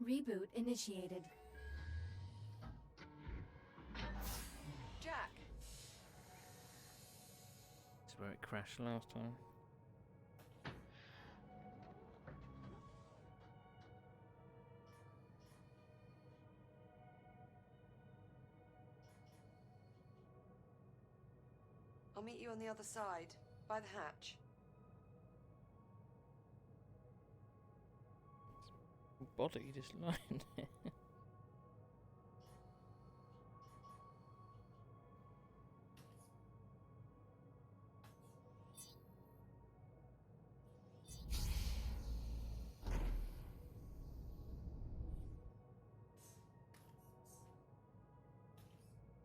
Reboot initiated. Jack! That's where it crashed last time. I'll meet you on the other side, by the hatch. Body just lying there.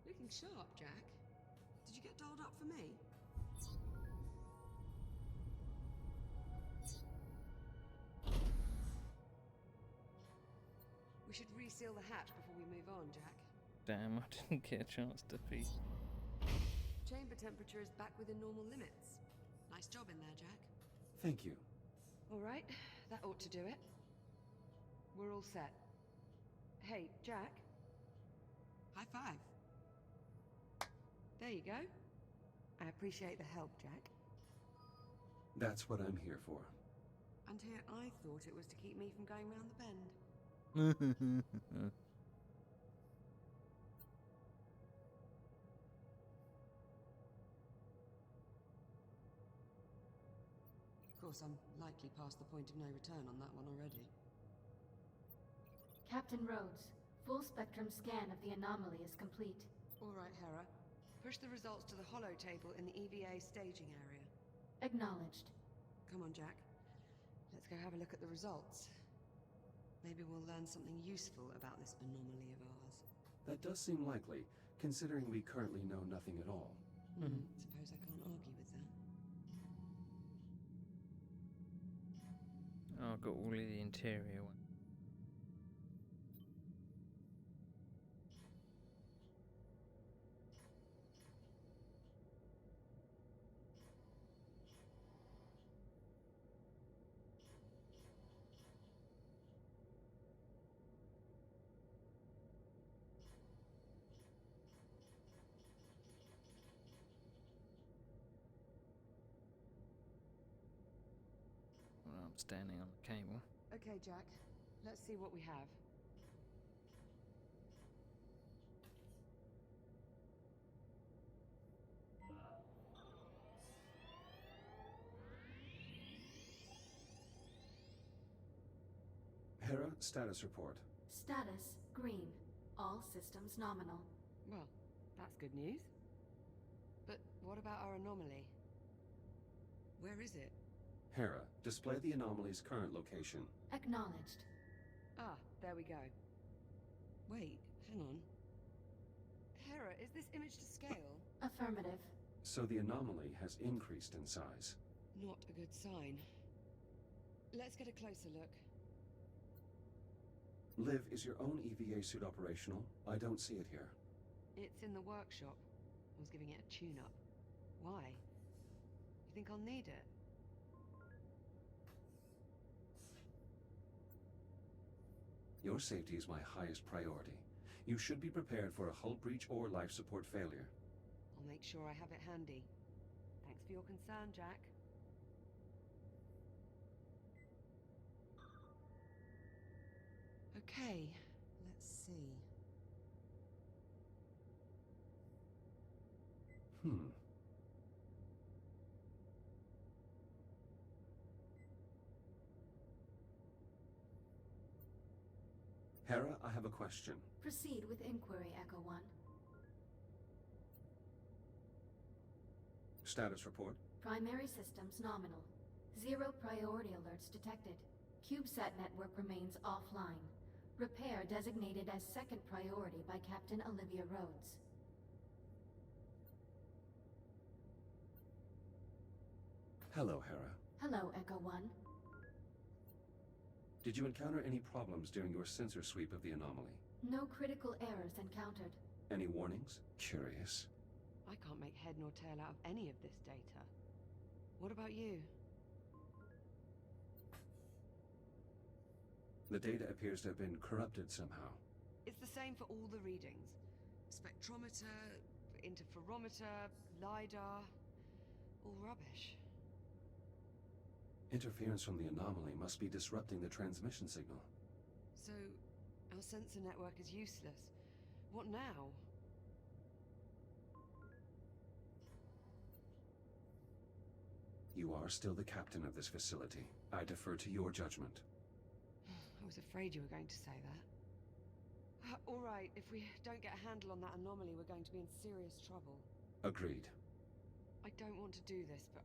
Looking sharp, Jack. Did you get dolled up for me? We should reseal the hatch before we move on, Jack. Damn, I didn't get a chance to be. Chamber temperature is back within normal limits. Nice job in there, Jack. Thank you. All right, that ought to do it. We're all set. Hey, Jack. High five. There you go. I appreciate the help, Jack. That's what I'm here for. And here I thought it was to keep me from going round the bend. Of course, I'm likely past the point of no return on that one already. Captain Rhodes, full spectrum scan of the anomaly is complete. All right, Hera. Push the results to the holo table in the EVA staging area. Acknowledged. Come on, Jack. Let's go have a look at the results. Maybe we'll learn something useful about this anomaly of ours. That does seem likely, considering we currently know nothing at all. Suppose I can't argue with that. Oh, I've got all of the interior one. Well, I'm standing on the cable. Okay, Jack. Let's see what we have. Hera, status report. Status green. All systems nominal. Well, that's good news. But what about our anomaly? Where is it? Hera, display the anomaly's current location. Acknowledged. Ah, there we go. Wait, hang on. Hera, is this image to scale? Affirmative. So the anomaly has increased in size. Not a good sign. Let's get a closer look. Liv, is your own EVA suit operational? I don't see it here. It's in the workshop. I was giving it a tune-up. Why? You think I'll need it? Your safety is my highest priority. You should be prepared for a hull breach or life support failure. I'll make sure I have it handy. Thanks for your concern, Jack. Okay, let's see. Hera, I have a question. Proceed with inquiry, Echo 1. Status report. Primary systems nominal. 0 priority alerts detected. CubeSat network remains offline. Repair designated as second priority by Captain Olivia Rhodes. Hello, Hera. Hello, Echo 1. Did you encounter any problems during your sensor sweep of the anomaly? No critical errors encountered. Any warnings? Curious. I can't make head nor tail out of any of this data. What about you? The data appears to have been corrupted somehow. It's the same for all the readings. Spectrometer, interferometer, LiDAR, all rubbish. Interference from the anomaly must be disrupting the transmission signal. So, our sensor network is useless. What now? You are still the captain of this facility. I defer to your judgment. I was afraid you were going to say that. All right, if we don't get a handle on that anomaly, we're going to be in serious trouble. Agreed. I don't want to do this, but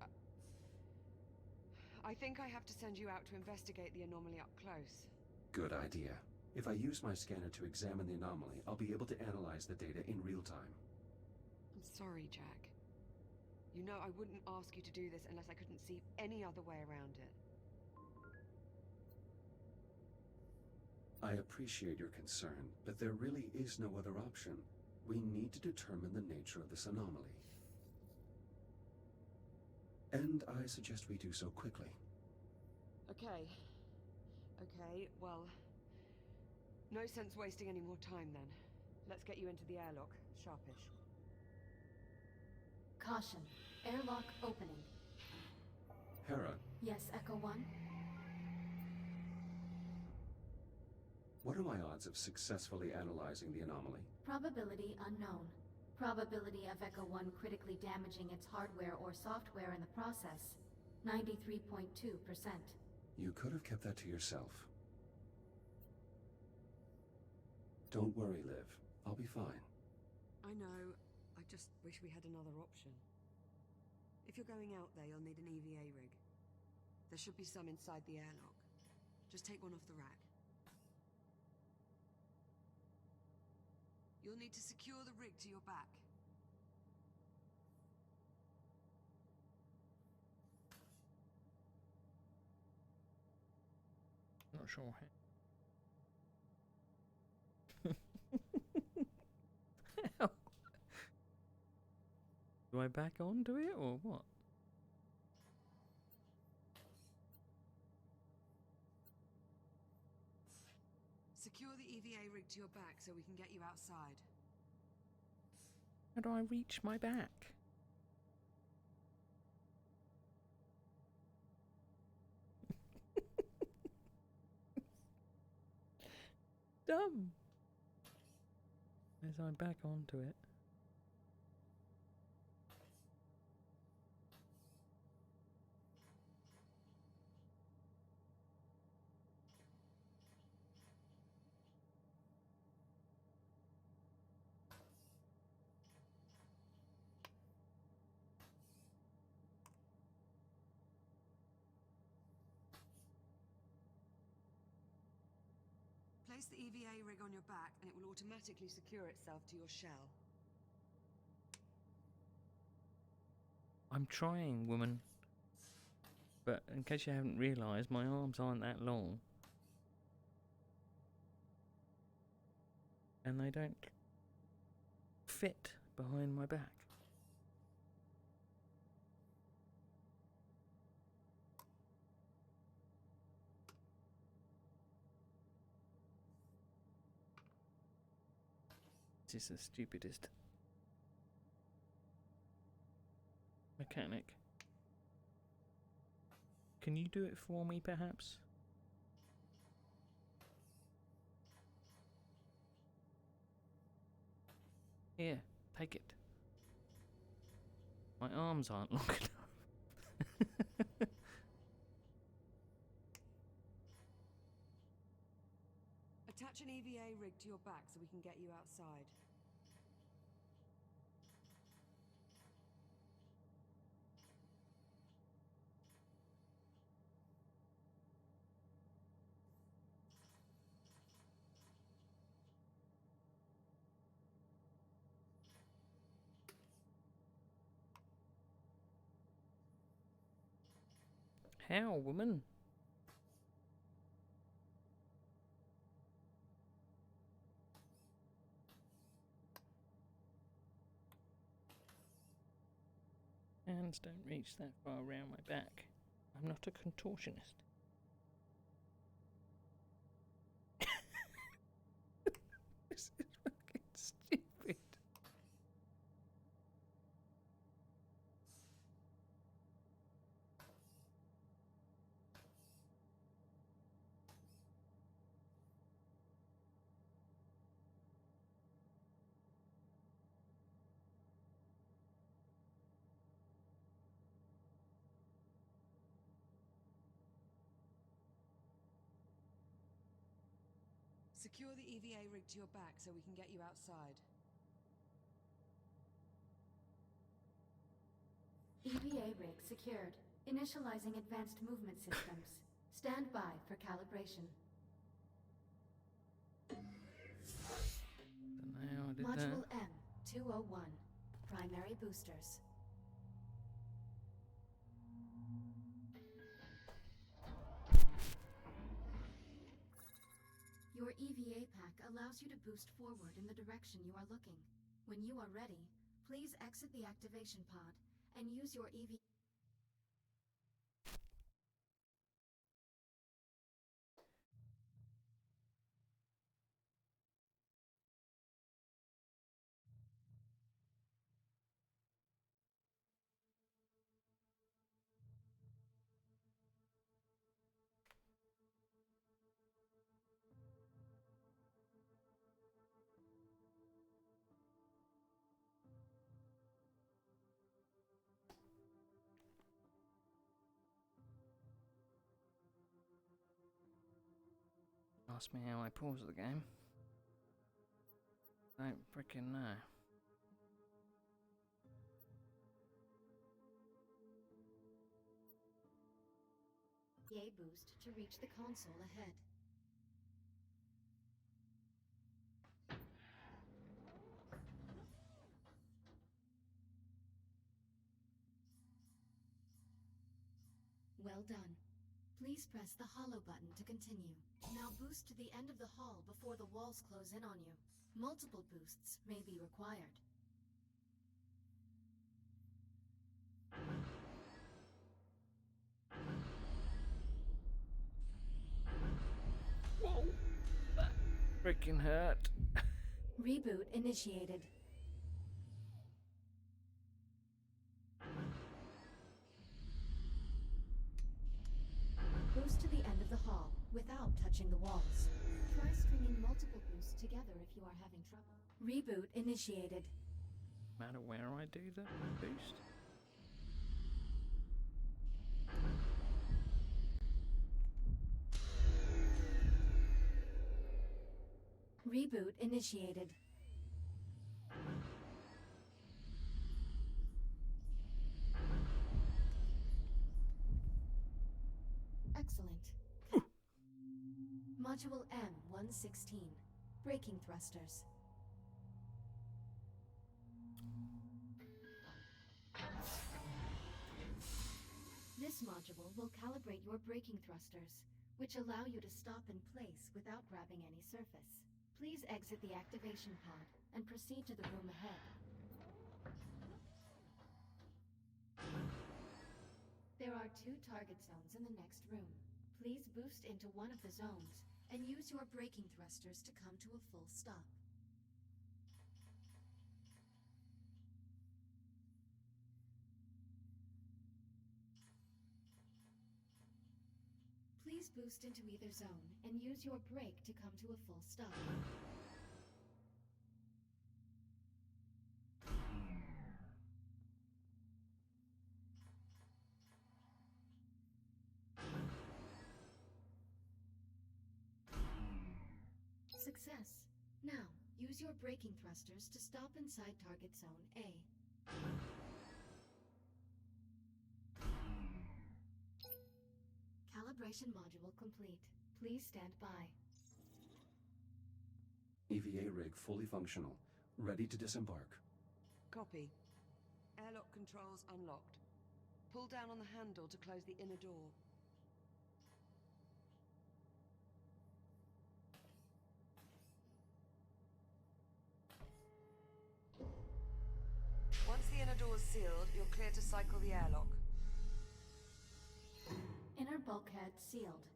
I think I have to send you out to investigate the anomaly up close. Good idea. If I use my scanner to examine the anomaly, I'll be able to analyze the data in real time. I'm sorry, Jack. You know I wouldn't ask you to do this unless I couldn't see any other way around it. I appreciate your concern, but there really is no other option. We need to determine the nature of this anomaly. And I suggest we do so quickly. Okay. Okay, well... no sense wasting any more time then. Let's get you into the airlock, sharpish. Caution. Airlock opening. Hera, Yes, Echo 1? what are my odds of successfully analyzing the anomaly? Probability unknown. Probability of Echo 1 critically damaging its hardware or software in the process, 93.2%. You could have kept that to yourself. Don't worry, Liv. I'll be fine. I know. I just wish we had another option. If you're going out there, you'll need an EVA rig. There should be some inside the airlock. Just take one off the rack. You'll need to secure the rig to your back. Not sure how. Do I back onto it or what? Secure the EVA rig to your back so we can get you outside. How do I reach my back? Dumb. As I back onto it. Place the EVA rig on your back and it will automatically secure itself to your shell. I'm trying, woman. But in case you haven't realised, my arms aren't that long. And they don't fit behind my back. This is the stupidest mechanic. Can you do it for me, perhaps? Here, take it. My arms aren't long enough. Attach an EVA rig to your back so we can get you outside. How, woman? Hands don't reach that far around my back. I'm not a contortionist. Secure the EVA rig to your back so we can get you outside. EVA rig secured. Initializing advanced movement systems. Stand by for calibration. Don't know how I did Module that. M201. Primary boosters. Your EVA pack allows you to boost forward in the direction you are looking. When you are ready, please exit the activation pod and use your EVA. Ask me how I pause the game. Don't freaking know. EVA boost to reach the console ahead. Well done. Please press the hollow button to continue. Now boost to the end of the hall before the walls close in on you. Multiple boosts may be required. Whoa! That freaking hurt. Reboot initiated. Boost to the end of the hall without touching the walls. Try stringing multiple boosts together if you are having trouble. Reboot initiated. Matter where I do the boost. Reboot initiated. Excellent. Module M116. Braking thrusters. This module will calibrate your braking thrusters, which allow you to stop in place without grabbing any surface. Please exit the activation pod and proceed to the room ahead. There are 2 target zones in the next room. Please boost into one of the zones and use your braking thrusters to come to a full stop. Please boost into either zone and use your brake to come to a full stop. Success. Now, use your braking thrusters to stop inside target zone A. Calibration module complete. Please stand by. EVA rig fully functional. Ready to disembark. Copy. Airlock controls unlocked. Pull down on the handle to close the inner door. Once the inner door is sealed, you're clear to cycle the airlock. Inner bulkhead sealed.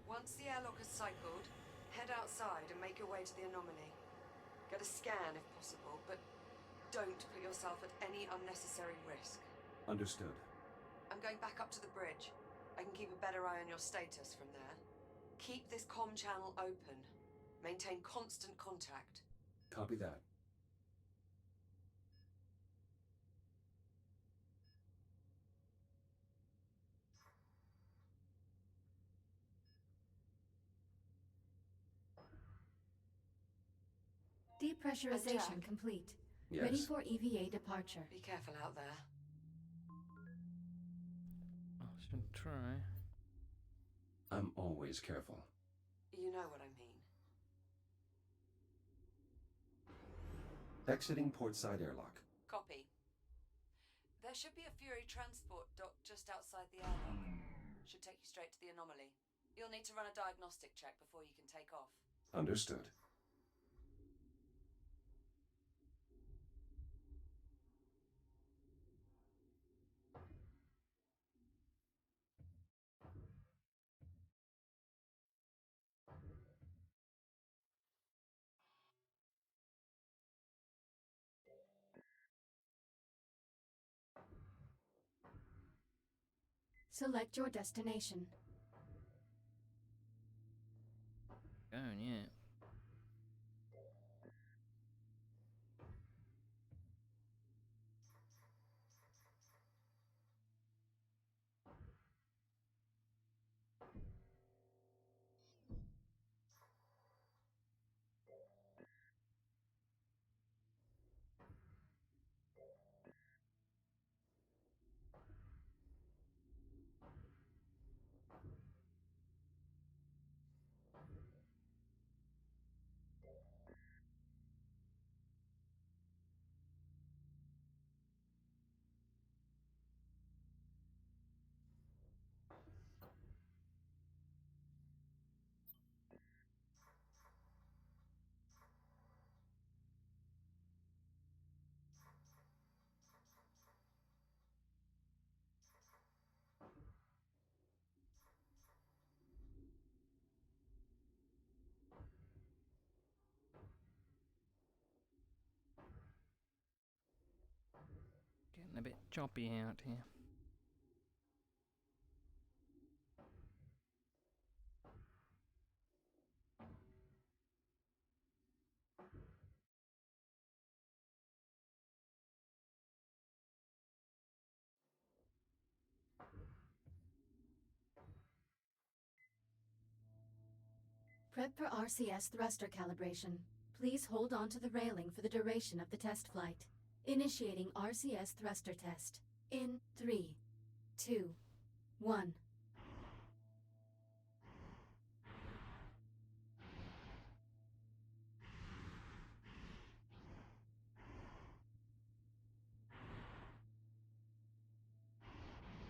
Once the airlock is cycled, head outside and make your way to the anomaly. Get a scan if possible, but don't put yourself at any unnecessary risk. Understood. I'm going back up to the bridge. I can keep a better eye on your status from there. Keep this comm channel open. Maintain constant contact. Copy that. Depressurization Jack? complete. Yes. Ready for EVA departure. Be careful out there. I should try. I'm always careful. You know what I mean. Exiting portside airlock. Copy. There should be a Fury transport dock just outside the airlock. Should take you straight to the anomaly. You'll need to run a diagnostic check before you can take off. Understood. Select your destination. Going, yeah. Getting a bit choppy out here. Prep for RCS thruster calibration. Please hold on to the railing for the duration of the test flight. Initiating RCS thruster test. In 3, 2, 1.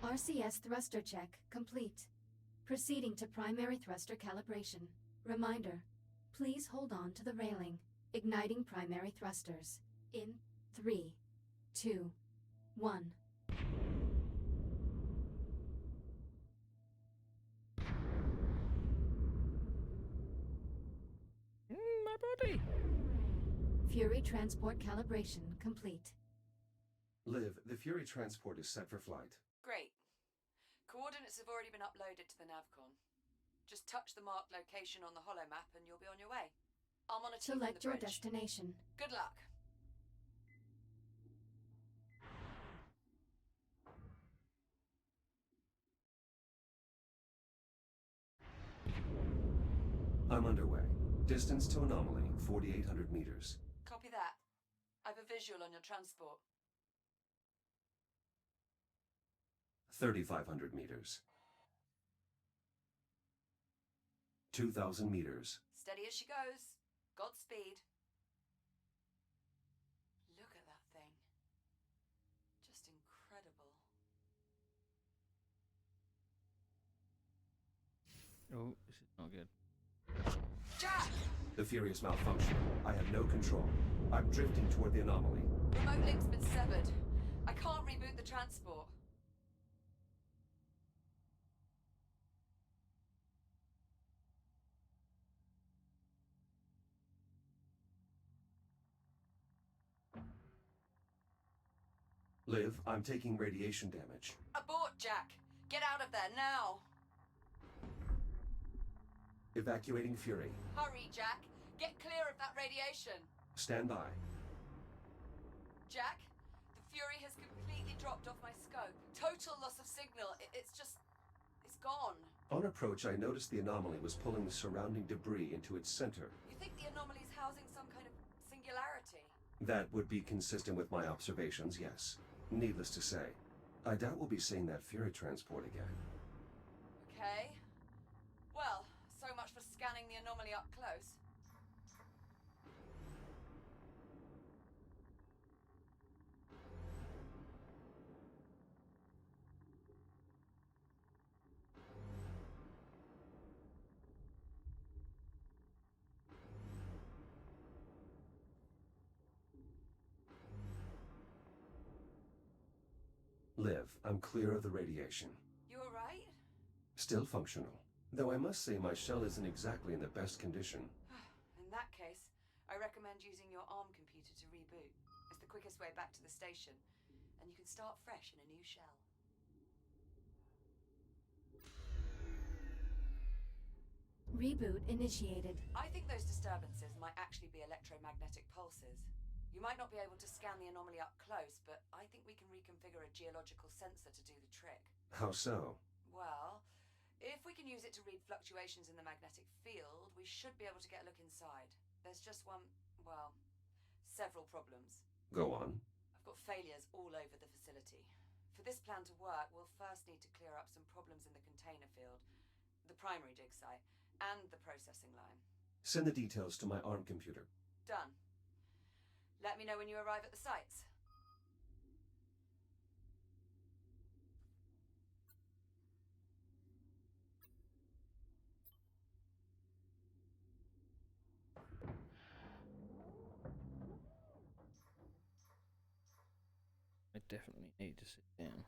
RCS thruster check complete. Proceeding to primary thruster calibration. Reminder, please hold on to the railing. Igniting primary thrusters. In 3, 2, 1. My body! Fury transport calibration complete. Liv, the Fury transport is set for flight. Great. Coordinates have already been uploaded to the Navcon. Just touch the marked location on the holomap and you'll be on your way. I'll monitor you from Select the your bridge. destination. Good luck. I'm underway. Distance to anomaly, 4,800 meters. Copy that. I've a visual on your transport. 3,500 meters. 2,000 meters. Steady as she goes. Godspeed. Look at that thing. Just incredible. Oh, this is not good. Jack! The Fury is malfunctioning. I have no control. I'm drifting toward the anomaly. Remote link's been severed. I can't reboot the transport. Liv, I'm taking radiation damage. Abort, Jack! Get out of there now! Evacuating Fury. Hurry, Jack! Get clear of that radiation! Stand by. Jack, the Fury has completely dropped off my scope. Total loss of signal. It's gone. On approach, I noticed the anomaly was pulling the surrounding debris into its center. You think the anomaly's housing some kind of singularity That would be consistent with my observations, yes. Needless to say, I doubt we'll be seeing that Fury transport again. Okay. Well, so much for scanning the anomaly up close. Liv, I'm clear of the radiation. You alright? Still functional. Though I must say my shell isn't exactly in the best condition. In that case, I recommend using your ARM computer to reboot. It's the quickest way back to the station, and you can start fresh in a new shell. Reboot initiated. I think those disturbances might actually be electromagnetic pulses. You might not be able to scan the anomaly up close, but I think we can reconfigure a geological sensor to do the trick. How so? Well, if we can use it to read fluctuations in the magnetic field, we should be able to get a look inside. There's just several problems. Go on. I've got failures all over the facility. For this plan to work, we'll first need to clear up some problems in the container field, the primary dig site, and the processing line. Send the details to my ARM computer. Done. Let me know when you arrive at the sites. I definitely need to sit down.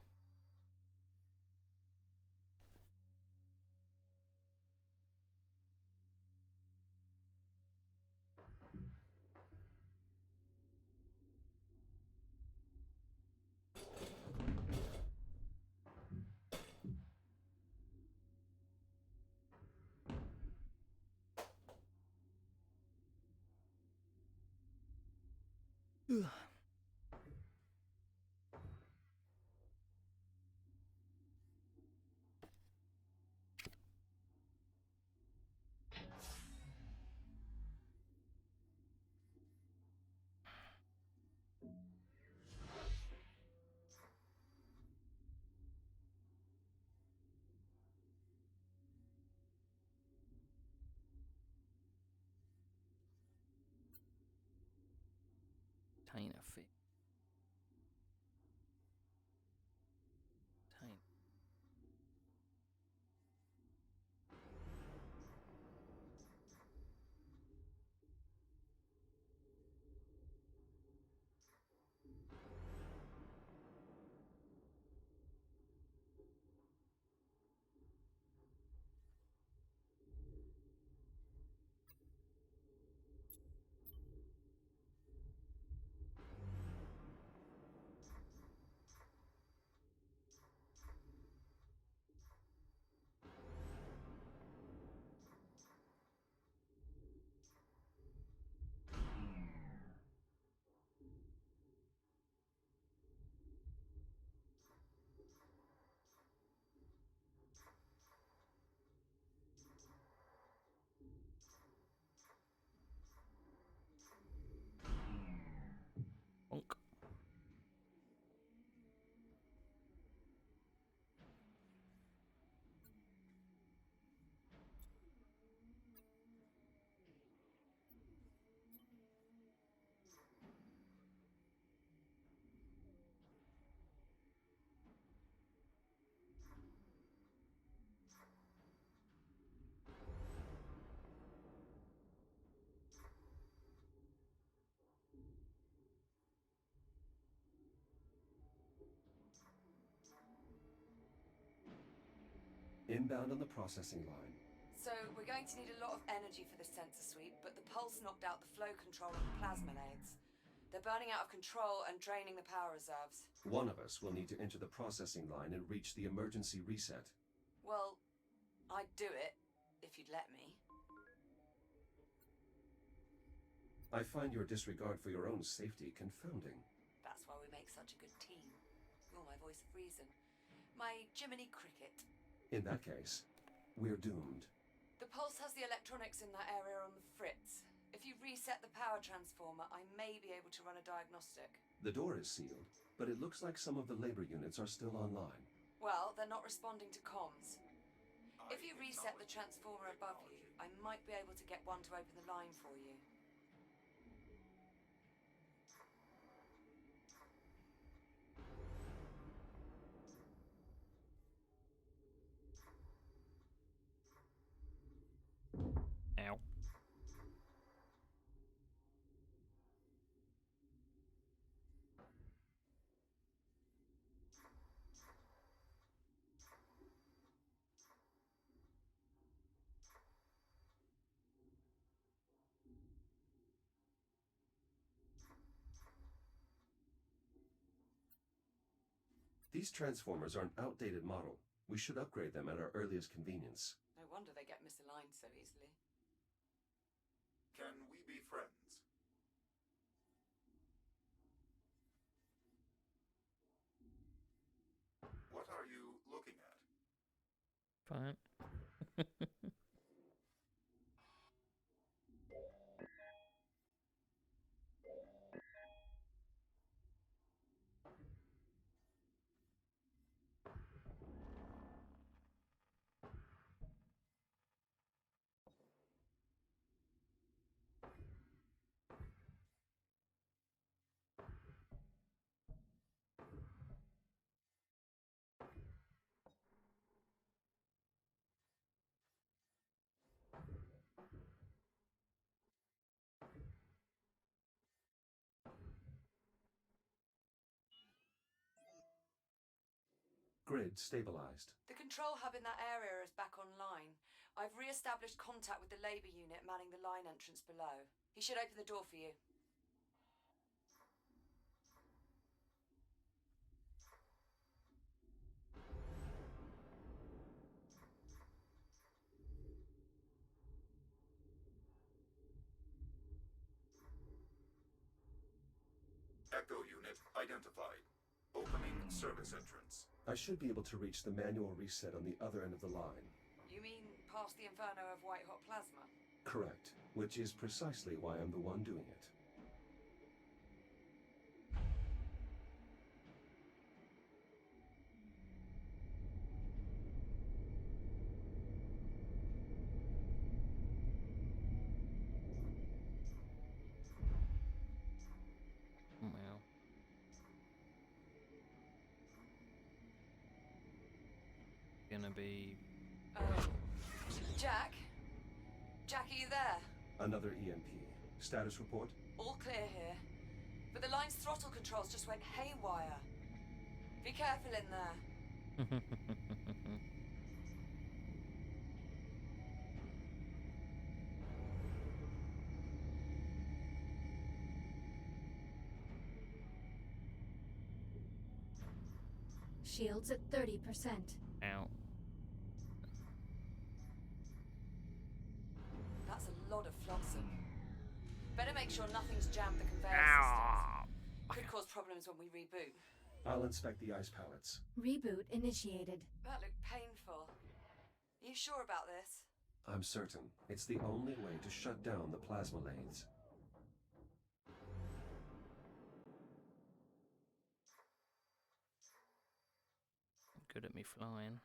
Container fit. Container. Bonk. Inbound on the processing line. So, we're going to need a lot of energy for this sensor sweep, but the pulse knocked out the flow control of the plasma lathes. They're burning out of control and draining the power reserves. One of us will need to enter the processing line and reach the emergency reset. Well, I'd do it, if you'd let me. I find your disregard for your own safety confounding. That's why we make such a good team. You're my voice of reason. My Jiminy Cricket. In that case, we're doomed. The pulse has the electronics in that area on the fritz. If you reset the power transformer, I may be able to run a diagnostic. The door is sealed, but it looks like some of the labor units are still online. Well, they're not responding to comms. If you reset the transformer above you, I might be able to get one to open the line for you. Ow. These transformers are an outdated model. We should upgrade them at our earliest convenience. No wonder they get misaligned so easily. Can we be friends? What are you looking at? Fine. Grid stabilized. The control hub in that area is back online. I've re-established contact with the labor unit manning the line entrance below. He should open the door for you. Echo unit identified. Opening service entrance. I should be able to reach the manual reset on the other end of the line. You mean past the inferno of white-hot plasma? Correct, which is precisely why I'm the one doing it. Well. Gonna be. Oh. Jack? Jack, are you there? Another EMP. Status report? All clear here. But the line's throttle controls just went haywire. Be careful in there. Shields at 30%. Ow. That's a lot of flotsam. Better make sure nothing's jammed the conveyor Ow. systems. Could cause problems when we reboot. I'll inspect the ice pallets. Reboot initiated. That looked painful. Are you sure about this? I'm certain. It's the only way to shut down the plasma lathes. Good at me flying.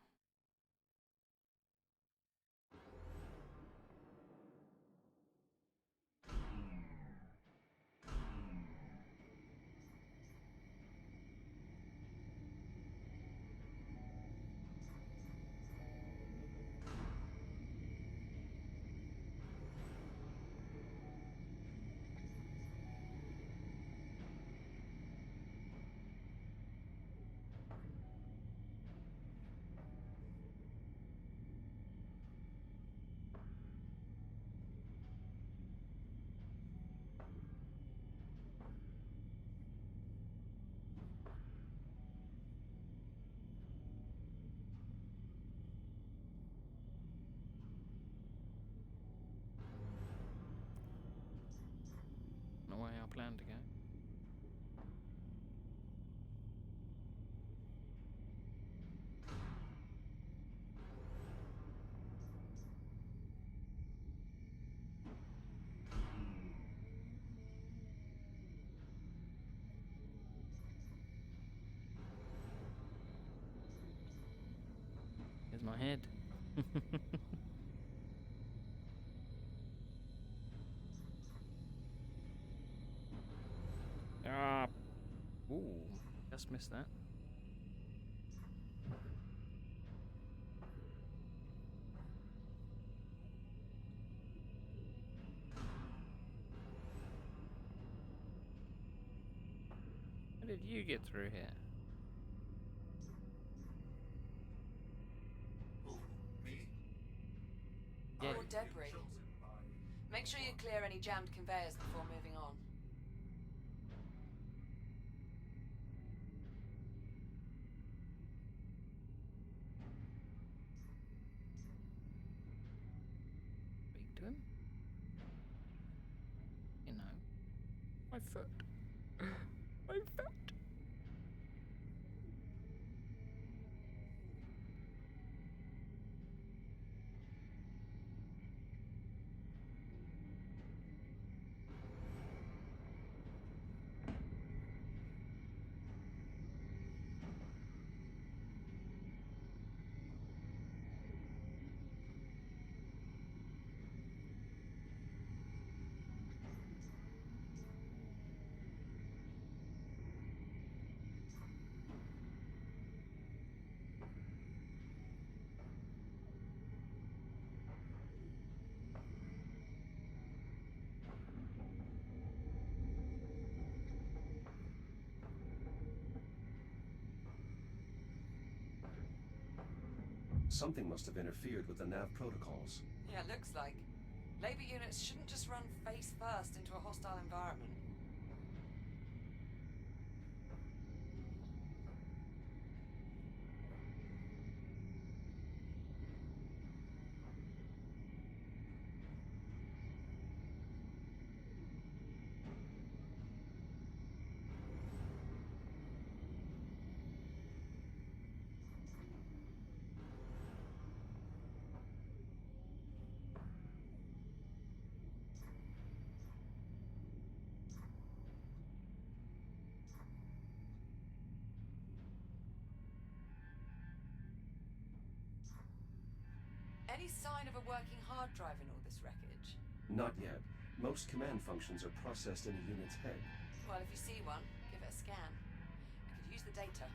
The way I planned to go. There's my head. Ah. Ooh. Just missed that. How did you get through here? Who? Me? Yeah. Or debris. Make sure you clear any jammed conveyors before moving on. Speak to him? You know. My foot. My foot. Something must have interfered with the nav protocols. Yeah, it looks like. Labor units shouldn't just run face first into a hostile environment. Any sign of a working hard drive in all this wreckage? Not yet. Most command functions are processed in a unit's head. Well, if you see one, give it a scan. I could use the data.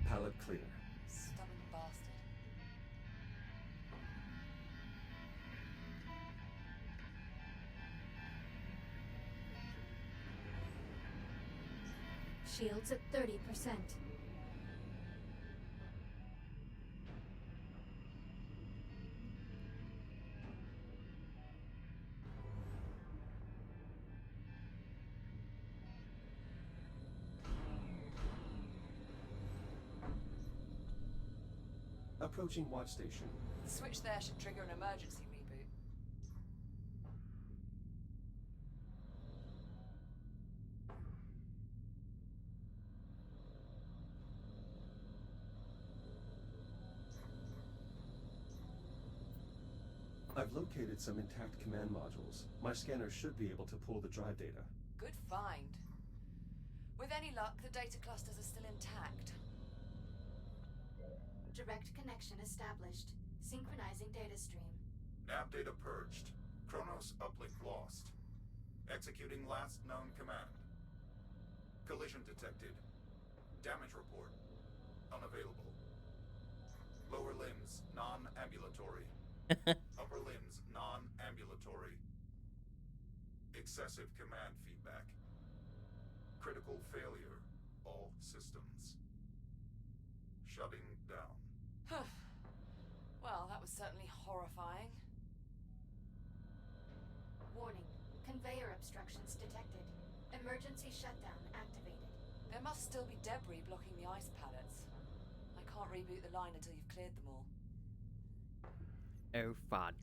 Pallet clear. Stubborn bastard. Shields at 30%. Approaching watch station. The switch there should trigger an emergency reboot. I've located some intact command modules. My scanner should be able to pull the drive data. Good find. With any luck, the data clusters are still intact. Direct connection established. Synchronizing data stream. Nav data purged. Kronos uplink lost. Executing last known command. Collision detected. Damage report. Unavailable. Lower limbs, non-ambulatory. Upper limbs, non-ambulatory. Excessive command feedback. Critical failure. All systems. Shutting down. Well, that was certainly horrifying. Warning. Conveyor obstructions detected. Emergency shutdown activated. There must still be debris blocking the ice pallets. I can't reboot the line until you've cleared them all. Oh fudge.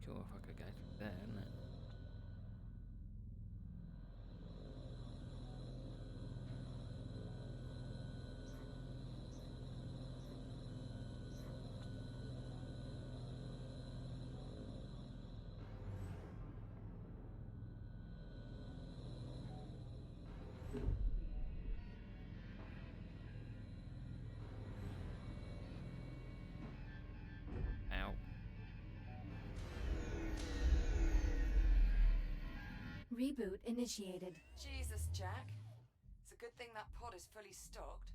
Cool, if I could go through there, isn't it? Ow. Reboot initiated. Jesus, Jack. It's a good thing that pod is fully stocked.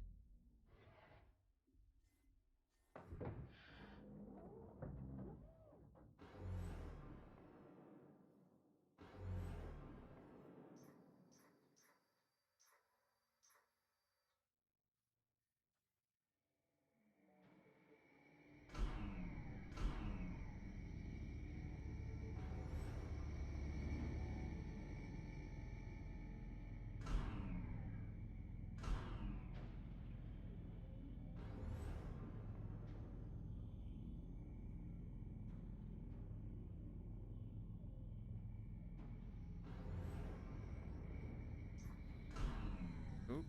Oop.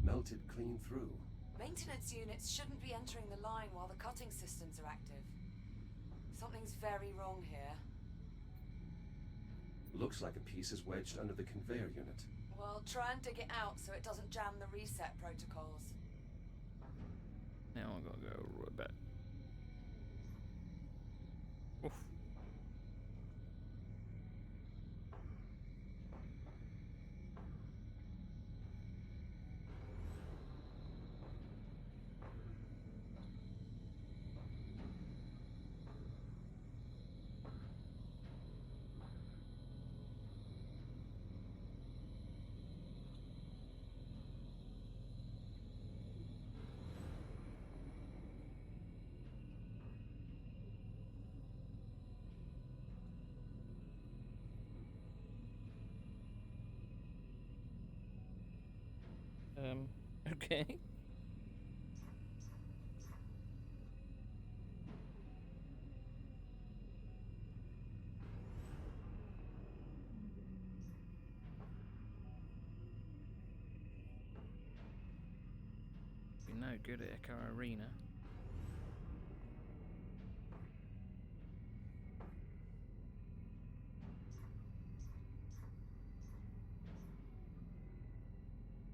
Melted clean through. Maintenance units shouldn't be entering the line while the cutting systems are active. Something's very wrong here. Looks like a piece is wedged under the conveyor unit. Well, try and dig it out so it doesn't jam the reset protocols. Now I gotta go right back. Oof. Okay. Be no good at Echo Arena.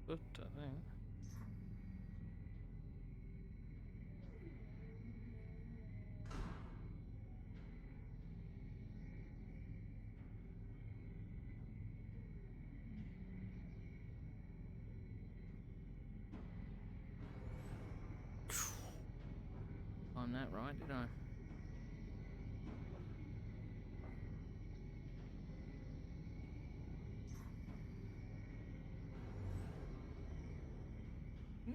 But I think. I'm that right, did I?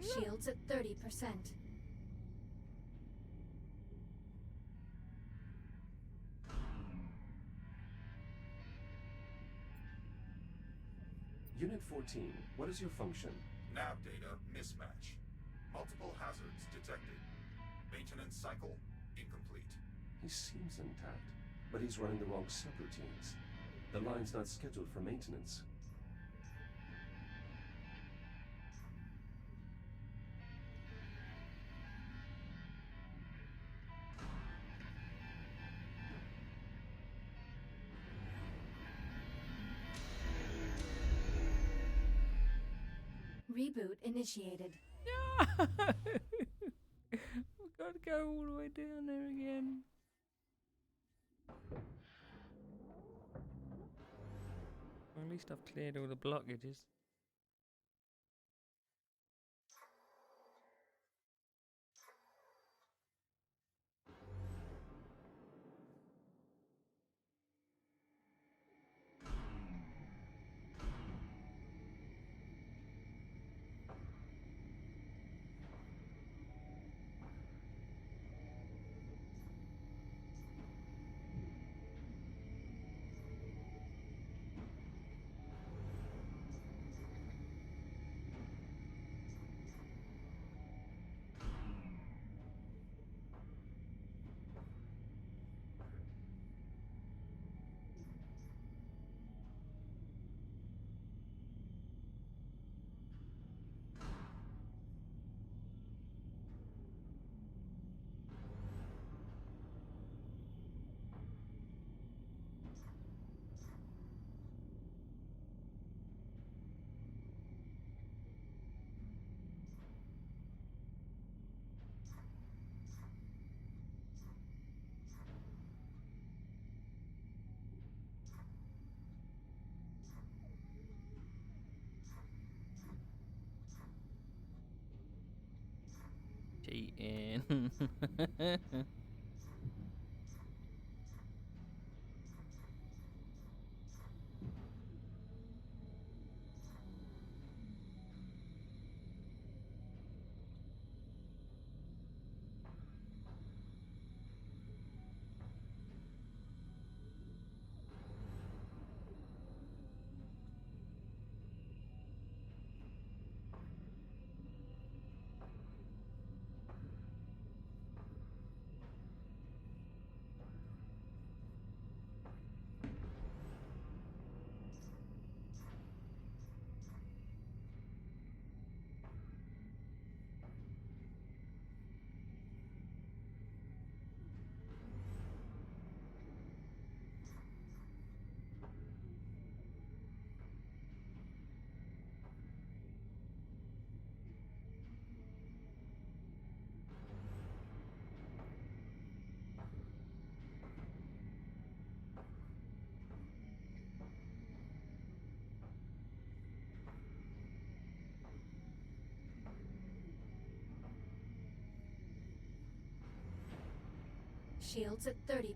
Shields at 30%. Unit 14, what is your function? Nav data mismatch. Multiple hazards detected. Maintenance cycle incomplete. He seems intact, but he's running the wrong subroutines. The line's not scheduled for maintenance. Reboot initiated. No! We've got to go all the way down there again. Well, at least I've cleared all the blockages. Cheating. Shields at 30%.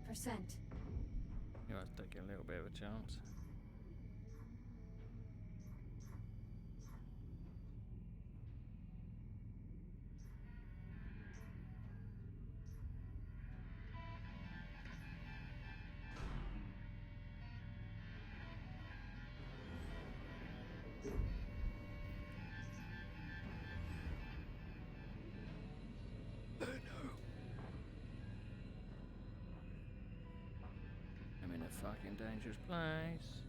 You have to take a little bit of a chance. I'm in a fucking dangerous place.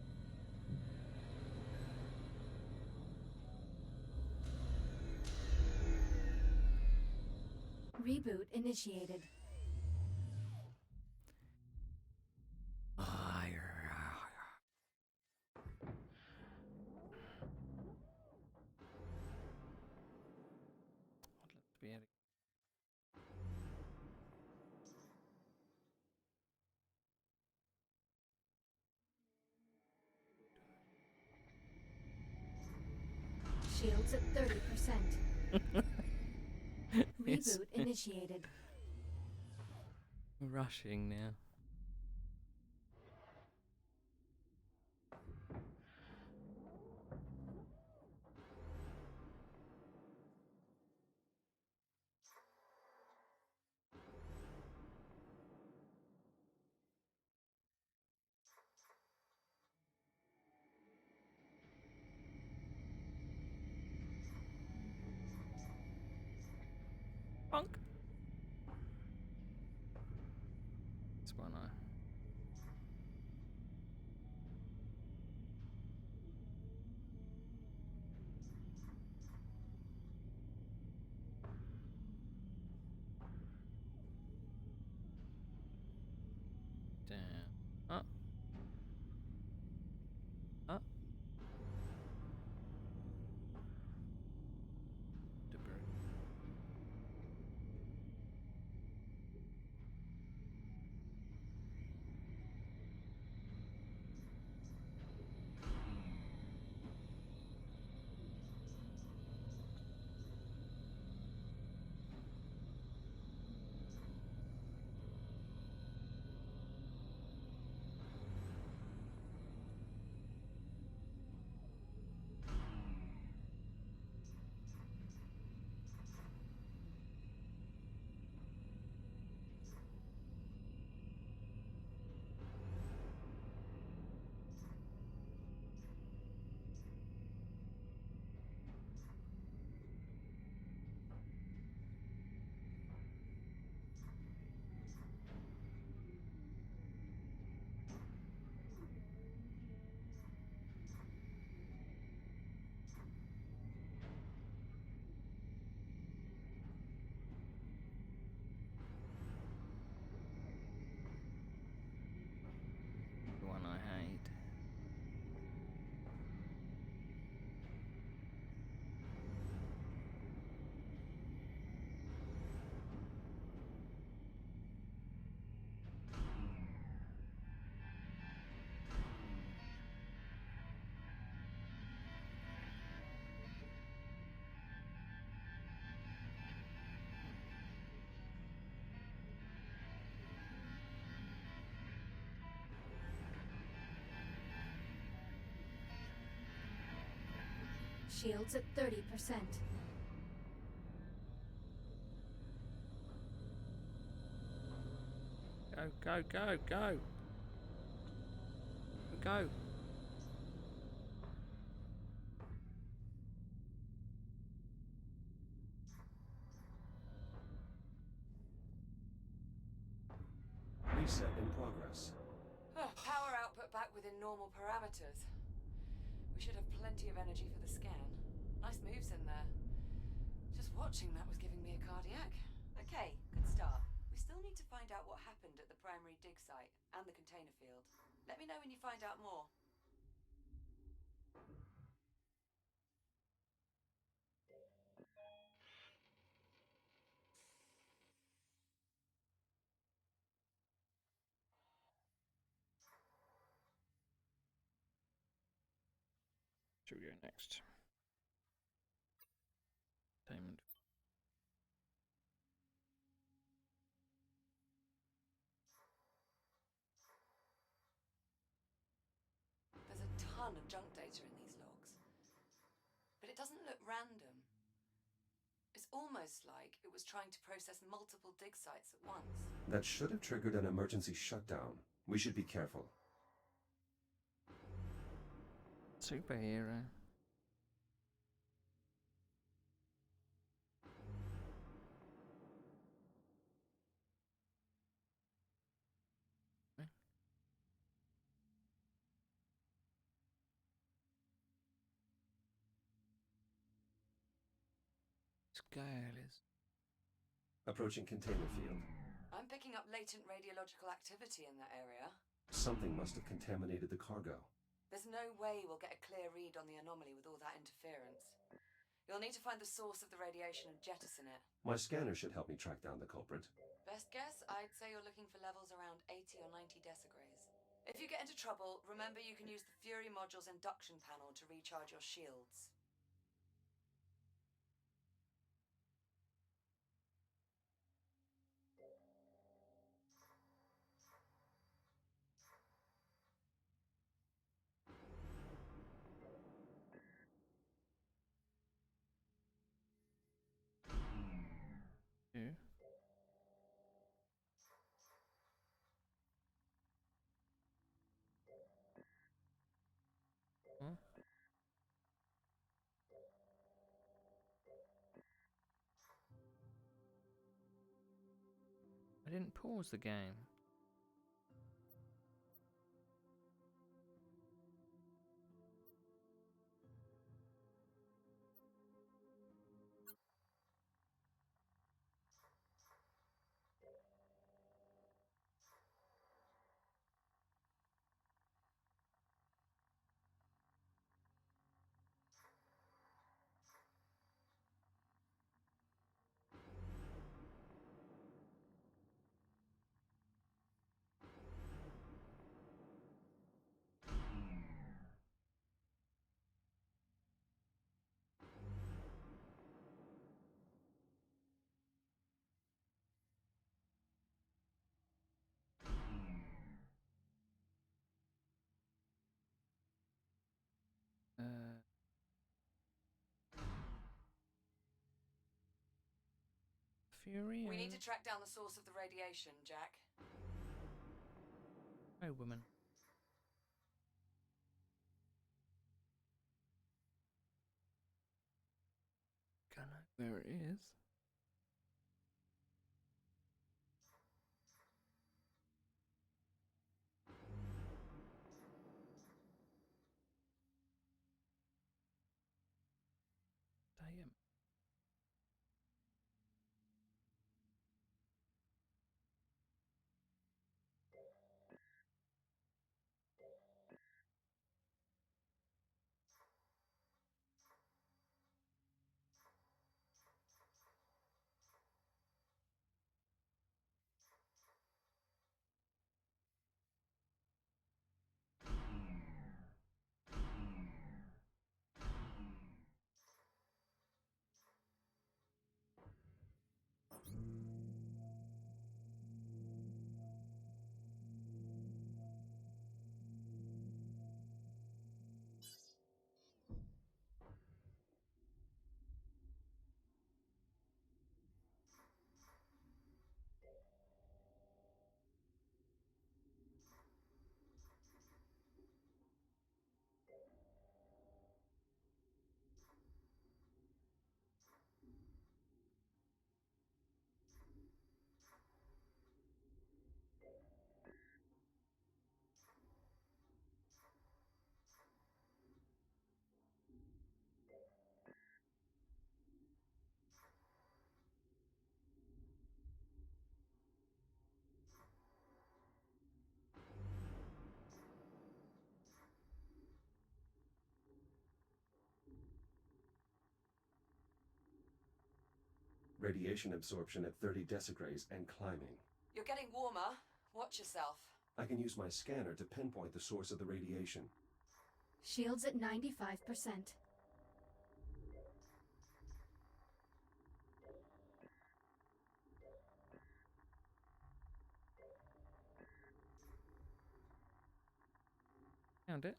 Reboot initiated. Let's be able to. Shields at 30%. It's Reboot initiated. rushing now. Bonk. This one, down, up, up. shields at 30%. Go, go, go, go. Go. Reset in progress. Power output back within normal parameters. We should have plenty of energy for the scan. Nice moves in there. Just watching that was giving me a cardiac. Okay, good start. We still need to find out what happened at the primary dig site and the container field. Let me know when you find out more. Should we go next? Diamond. There's a ton of junk data in these logs. But it doesn't look random. It's almost like it was trying to process multiple dig sites at once. That should have triggered an emergency shutdown. We should be careful. Superhero. Scale is Approaching container field. I'm picking up latent radiological activity in that area. Something must have contaminated the cargo. There's no way we'll get a clear read on the anomaly with all that interference. You'll need to find the source of the radiation and jettison it. My scanner should help me track down the culprit. Best guess, I'd say you're looking for levels around 80 or 90 decigrays. If you get into trouble, remember you can use the Fury module's induction panel to recharge your shields. two. Huh? I didn't pause the game. Fury. We need to track down the source of the radiation, Jack. Oh, woman. Gonna where it is. Damn. Radiation absorption at 30 decigrays and climbing. You're getting warmer. Watch yourself. I can use my scanner to pinpoint the source of the radiation. Shields at 95%. Found it.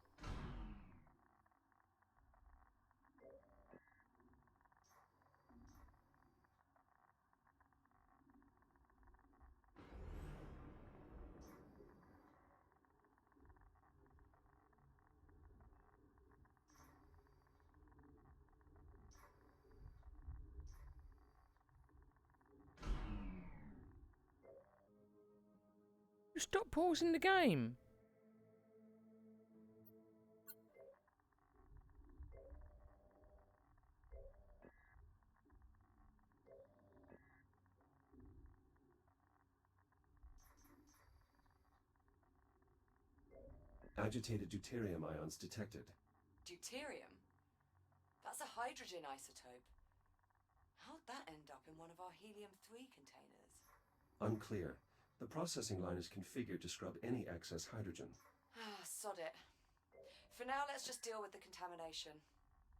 Stop pausing the game. Agitated deuterium ions detected. Deuterium? That's a hydrogen isotope. How'd that end up in one of our helium-3 containers? Unclear. The processing line is configured to scrub any excess hydrogen. Ah, sod it. For now, let's just deal with the contamination.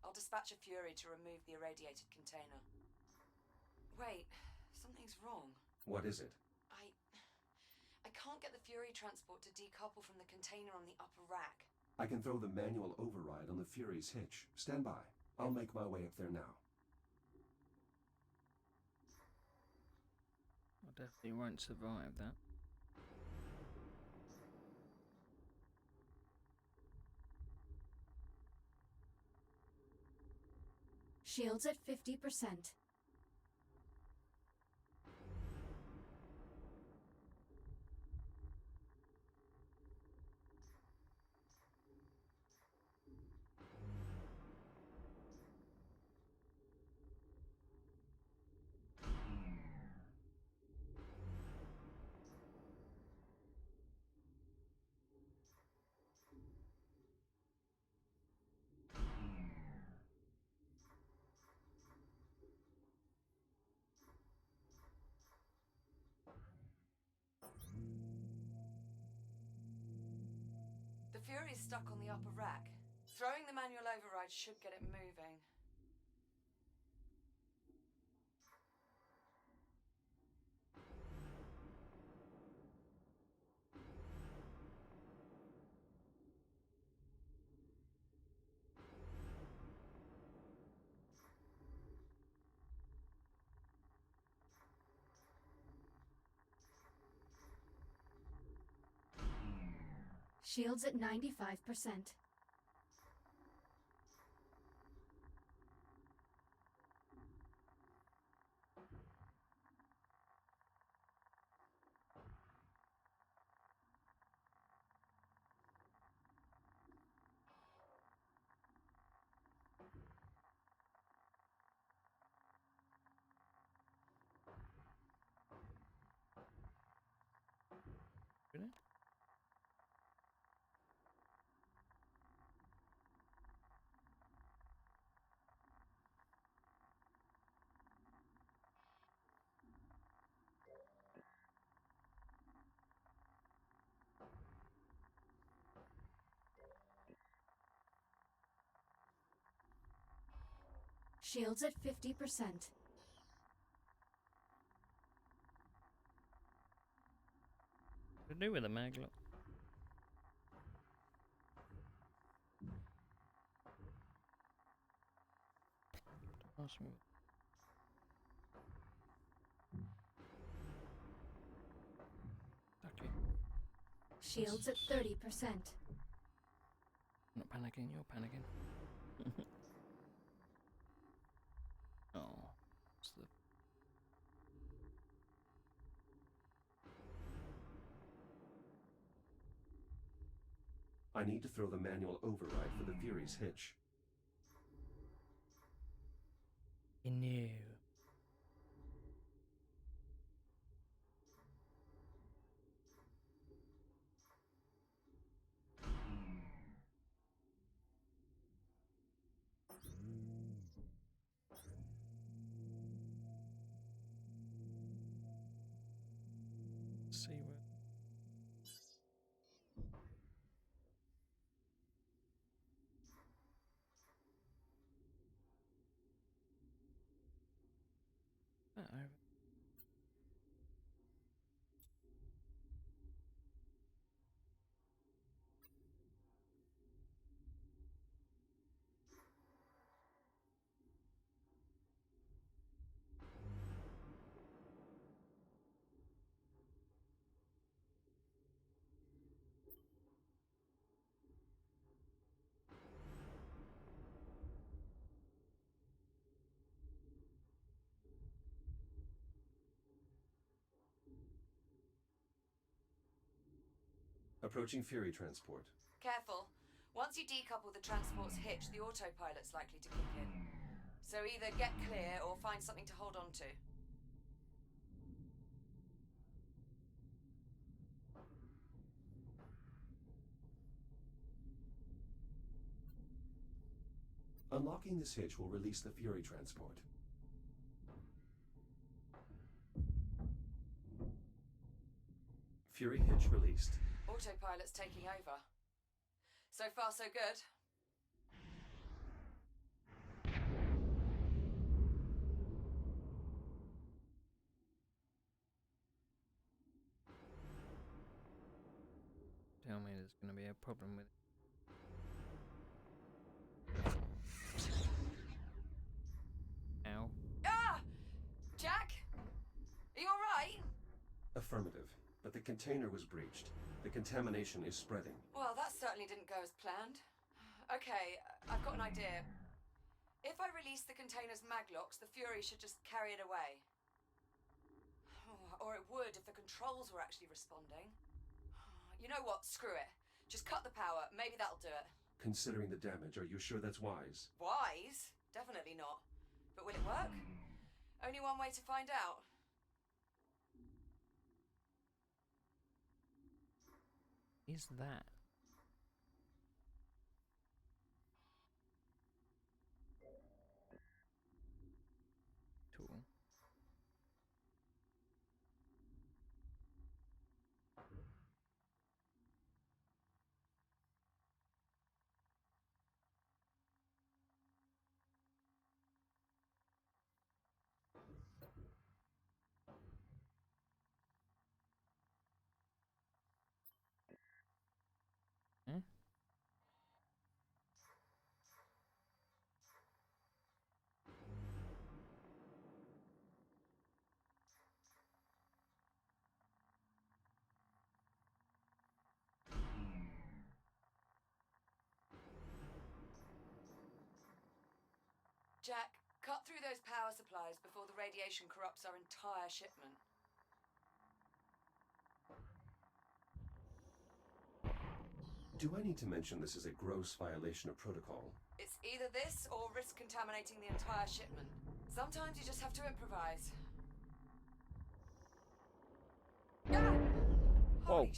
I'll dispatch a Fury to remove the irradiated container. Wait, something's wrong. What is it? I can't get the Fury transport to decouple from the container on the upper rack. I can throw the manual override on the Fury's hitch. Stand by. I'll make my way up there now. I definitely won't survive that. Shields at 50%. The Fury's stuck on the upper rack. Throwing the manual override should get it moving. Shields at 95%. Really? Shields at 50%. To do with a maglock. Awesome. Okay. Shields at 30%. Not panicking, you're panicking. Oh, what's the... I need to throw the manual override for the Fury's hitch. You knew. see where. Over. Approaching Fury transport. Careful. Once you decouple the transport's hitch, the autopilot's likely to kick in. So either get clear or find something to hold on to. Unlocking this hitch will release the Fury transport. Fury hitch released. Autopilot's taking over. So far, so good. Tell me there's going to be a problem with it. Ow. Ah! Jack? Are you alright? Affirmative, but the container was breached. The contamination is spreading. Well, that certainly didn't go as planned. Okay, I've got an idea. If I release the container's maglocks, the Fury should just carry it away. Or it would if the controls were actually responding. You know what? Screw it. Just cut the power. Maybe that'll do it. Considering the damage, are you sure that's wise? Wise? Definitely not. But will it work? Only one way to find out. Is that? Tool. Eh? Jack, cut through those power supplies before the radiation corrupts our entire shipment. Do I need to mention this is a gross violation of protocol? It's either this or risk contaminating the entire shipment. Sometimes you just have to improvise. Ah! Holy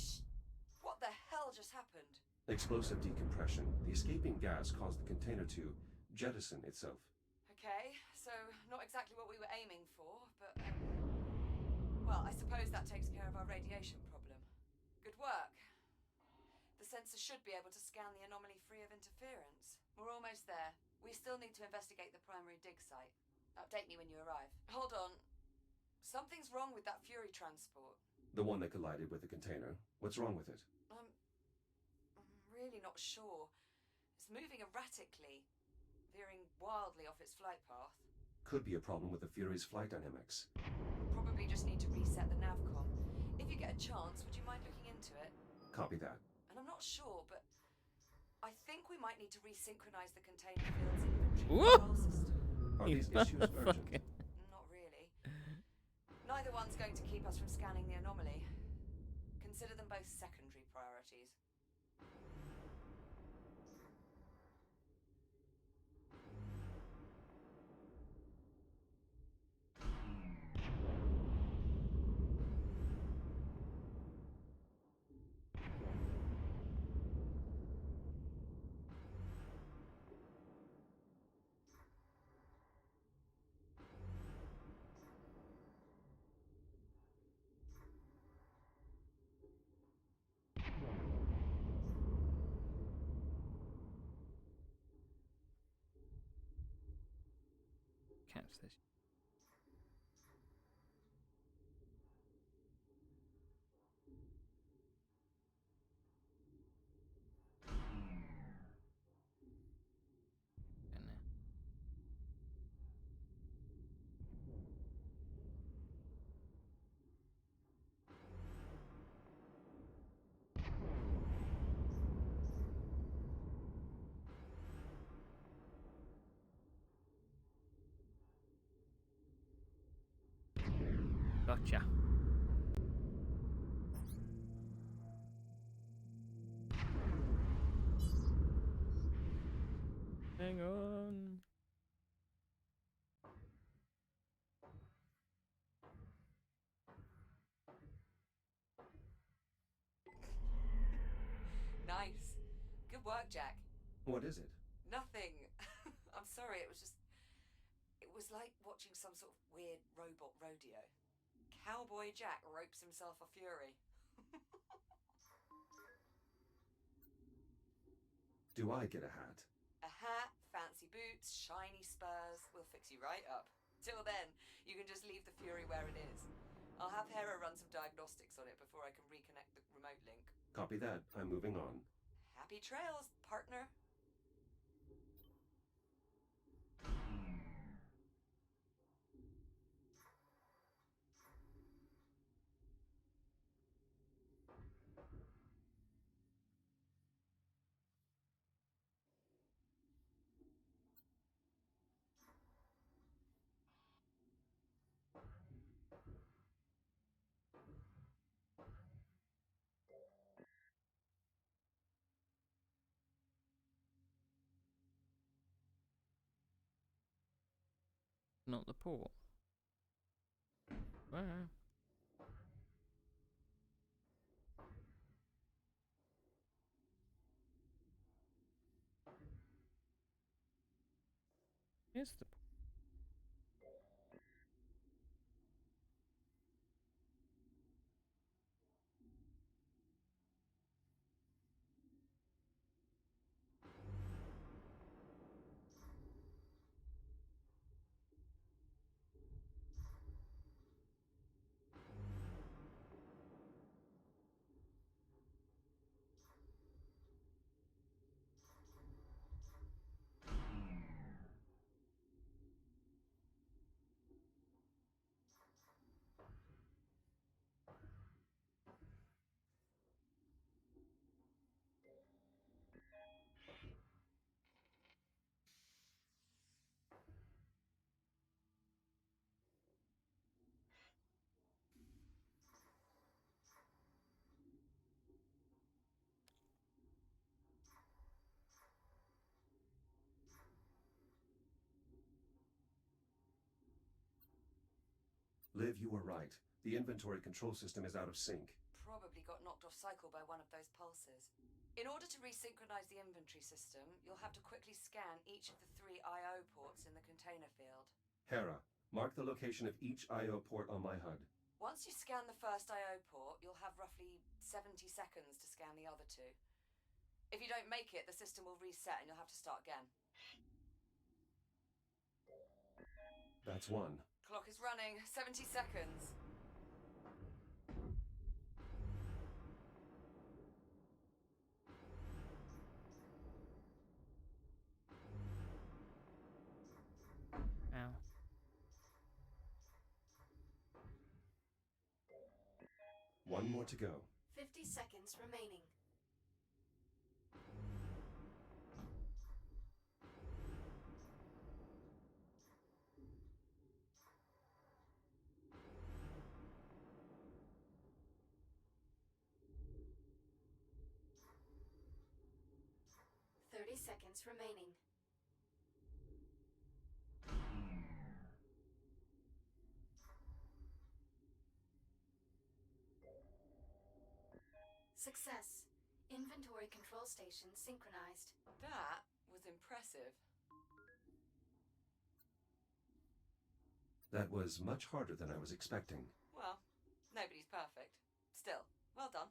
What the hell just happened? Explosive decompression. The escaping gas caused the container to jettison itself. Okay, so not exactly what we were aiming for, but... well, I suppose that takes care of our radiation problem. Good work. The sensor should be able to scan the anomaly free of interference. We're almost there. We still need to investigate the primary dig site. Update me when you arrive. Hold on. Something's wrong with that Fury transport. The one that collided with the container. What's wrong with it? I'm really not sure. It's moving erratically, veering wildly off its flight path. Could be a problem with the Fury's flight dynamics. Probably just need to reset the navcom. If you get a chance, would you mind looking into it? Copy that. And I'm not sure, but I think we might need to resynchronize the container field's inventory Whoa! control system. Are these issues urgent? Not really. Neither one's going to keep us from scanning the anomaly. Consider them both secondary priorities. catch this. In there. Gotcha. Hang on. Nice. Good work, Jack. What is it? Nothing. I'm sorry, it was like watching some sort of weird robot rodeo. Cowboy Jack ropes himself a Fury. Do I get a hat? A hat, fancy boots, shiny spurs. We'll fix you right up. Till then, you can just leave the Fury where it is. I'll have Hera run some diagnostics on it before I can reconnect the remote link. Copy that. I'm moving on. Happy trails, partner. Not the port. Wow. Here's the. Liv, you were right. The inventory control system is out of sync. Probably got knocked off cycle by one of those pulses. In order to resynchronize the inventory system, you'll have to quickly scan each of the 3 I.O. ports in the container field. Hera, mark the location of each I.O. port on my HUD. Once you scan the first I.O. port, you'll have roughly 70 seconds to scan the other 2. If you don't make it, the system will reset and you'll have to start again. That's 1. Clock is running. 70 seconds. Ow. One more to go. 50 seconds remaining. Seconds remaining. Success. Inventory control station synchronized. That was impressive. That was much harder than I was expecting. Well, nobody's perfect. Still, well done.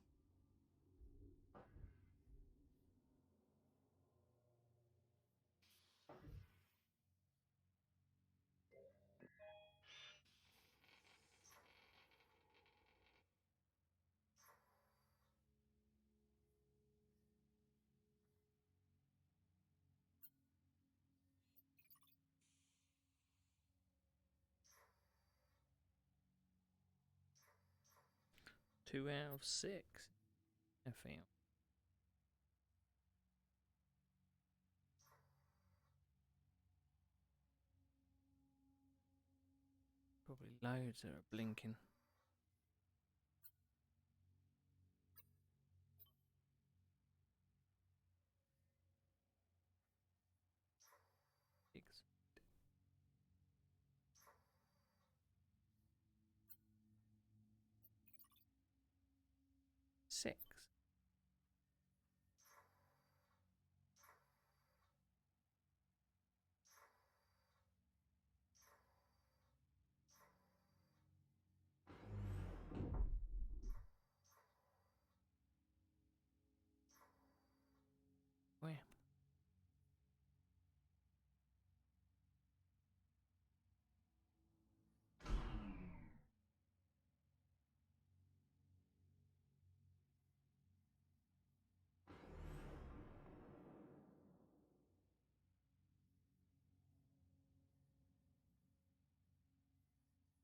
2 out of 6. I feel. Probably loads that are blinking. Six. 6. Where?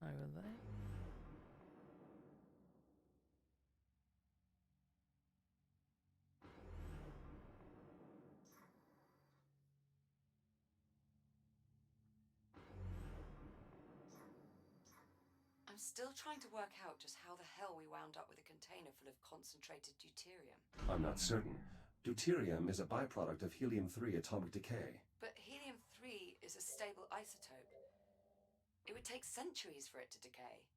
Over there. I'm still trying to work out just how the hell we wound up with a container full of concentrated deuterium. I'm not certain. Deuterium is a byproduct of helium-3 atomic decay. But helium-3 is a stable isotope. It would take centuries for it to decay.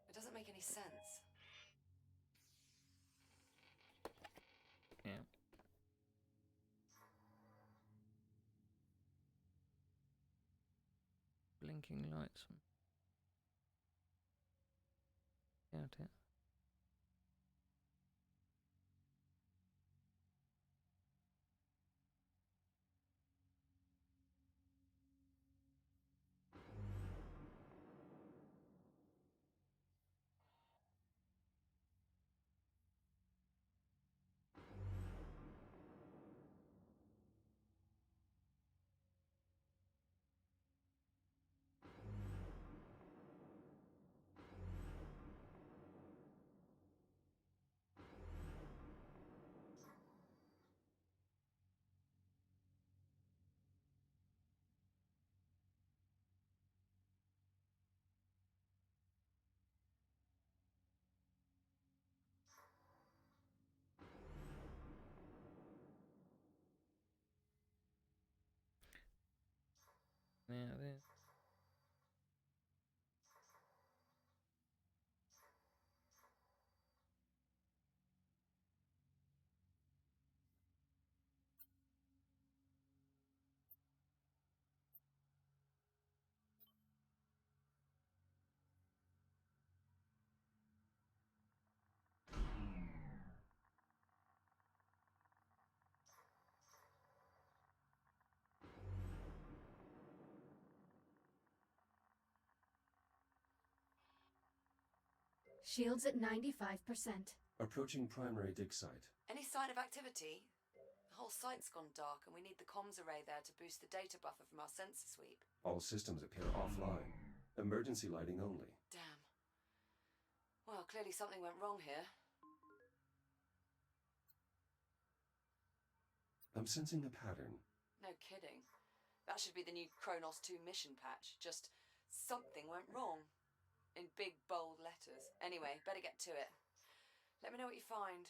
It doesn't make any sense. Yeah. Blinking lights. Doubt it. Now this. Shields at 95%. Approaching primary dig site. Any sign of activity? The whole site's gone dark and we need the comms array there to boost the data buffer from our sensor sweep. All systems appear offline. Emergency lighting only. Damn. Well, clearly something went wrong here. I'm sensing a pattern. No kidding. That should be the new Kronos 2 mission patch. Just something went wrong. In big, bold letters. Anyway, better get to it. Let me know what you find.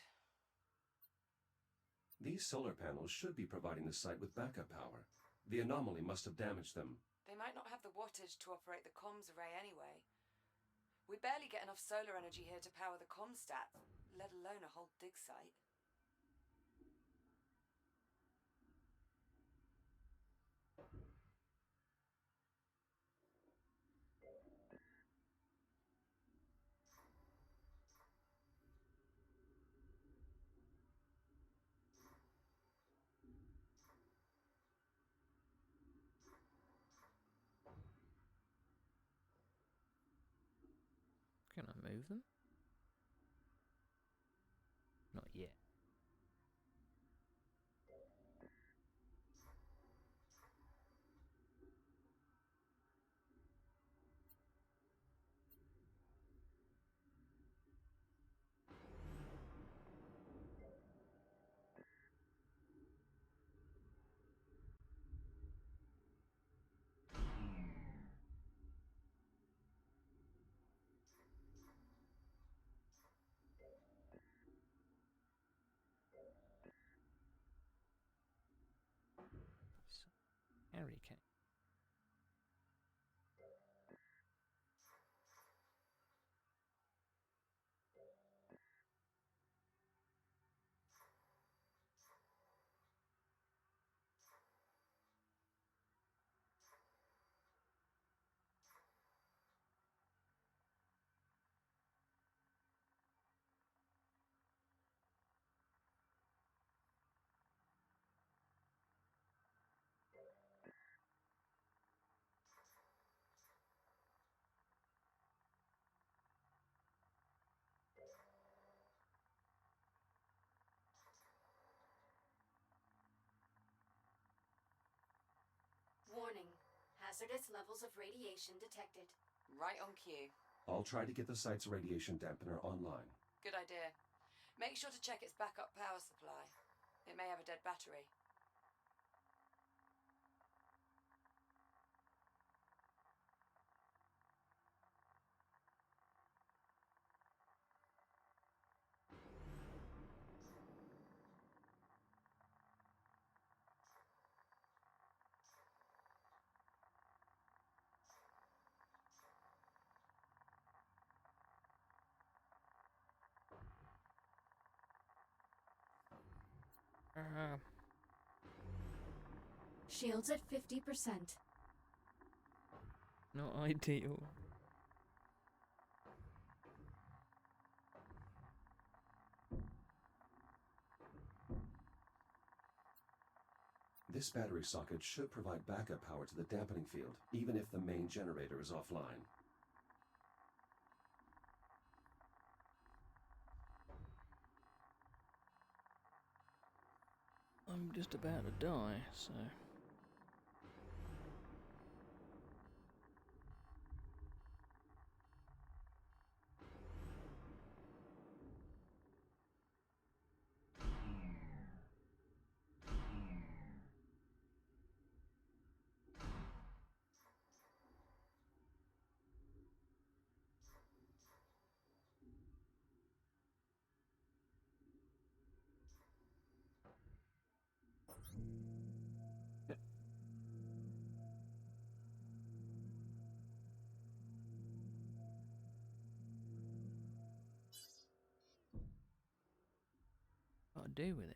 These solar panels should be providing the site with backup power. The anomaly must have damaged them. They might not have the wattage to operate the comms array anyway. We barely get enough solar energy here to power the comstat, let alone a whole dig site. Can I move them? Not yet. Hazardous levels of radiation detected. Right on cue. I'll try to get the site's radiation dampener online. Good idea. Make sure to check its backup power supply. It may have a dead battery. Shields at 50%. Not ideal. This battery socket should provide backup power to the dampening field, even if the main generator is offline. I'm just about to die, so... What do I do with it?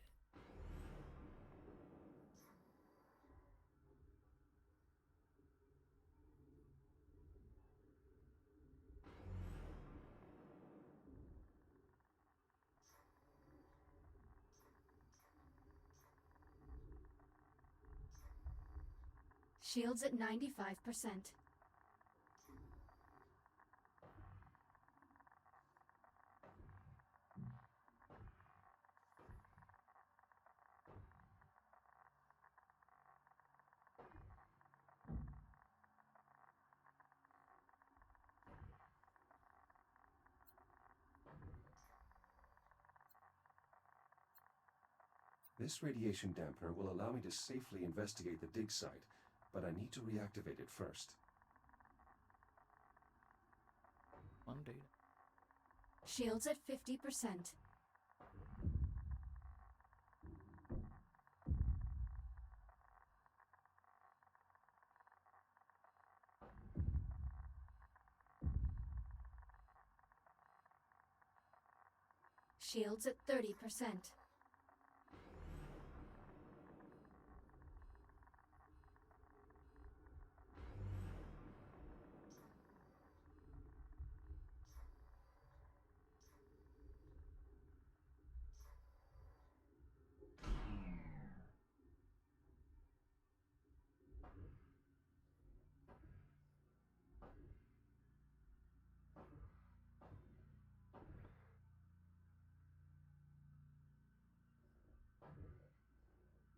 Shields at 95%. This radiation dampener will allow me to safely investigate the dig site, but I need to reactivate it first. Undo. Shields at 50%. Shields at 30%.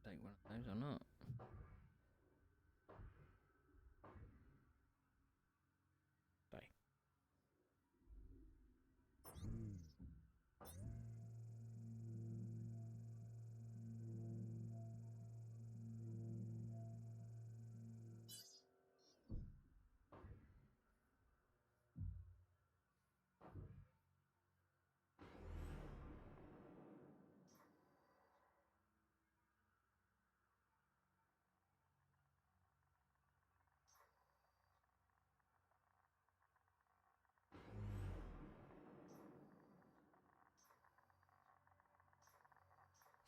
Take one of those or not. Stay.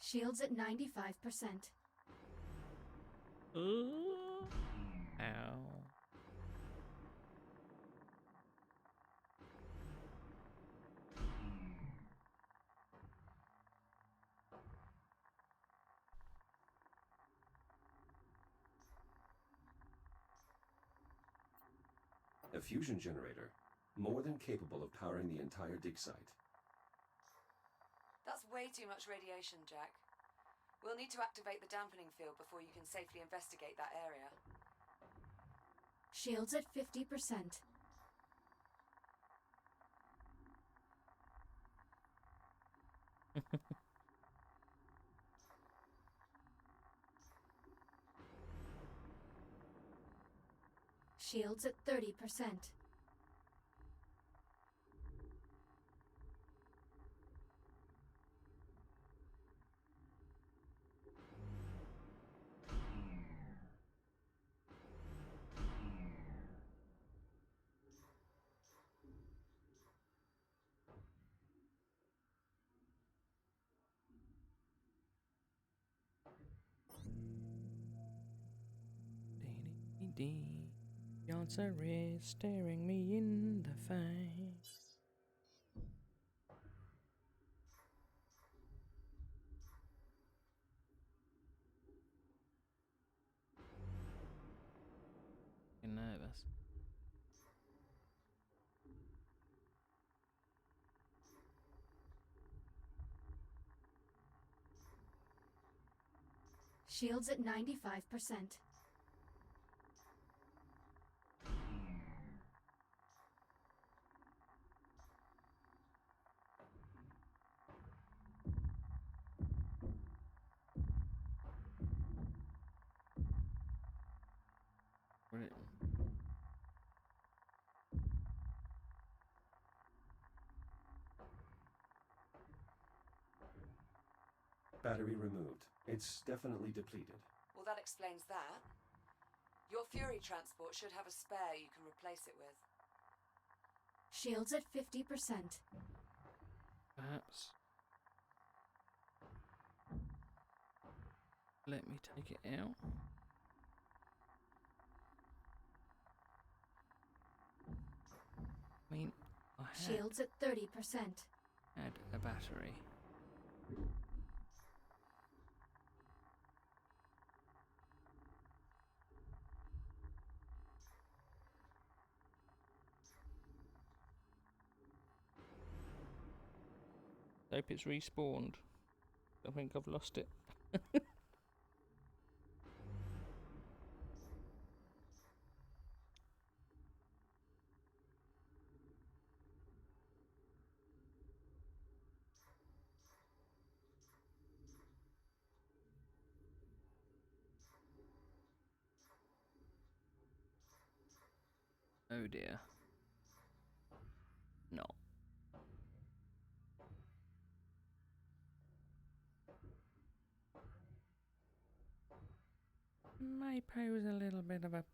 Shields at 95%. Ow. A fusion generator, more than capable of powering the entire dig site. That's way too much radiation, Jack. We'll need to activate the dampening field before you can safely investigate that area. Shields at 50%. Shields at 30%. Dee-dee-dee. The answer is staring me in the face. Getting nervous. Shields at 95%. Brilliant. Battery removed. It's definitely depleted. Well, that explains that. Your Fury transport should have a spare you can replace it with. Shields at 50%. Perhaps. Let me take it out. I mean, I had Shields at 30%. a battery. Hope it's respawned. I think I've lost it. Oh dear. No. May pose a little bit of a problem.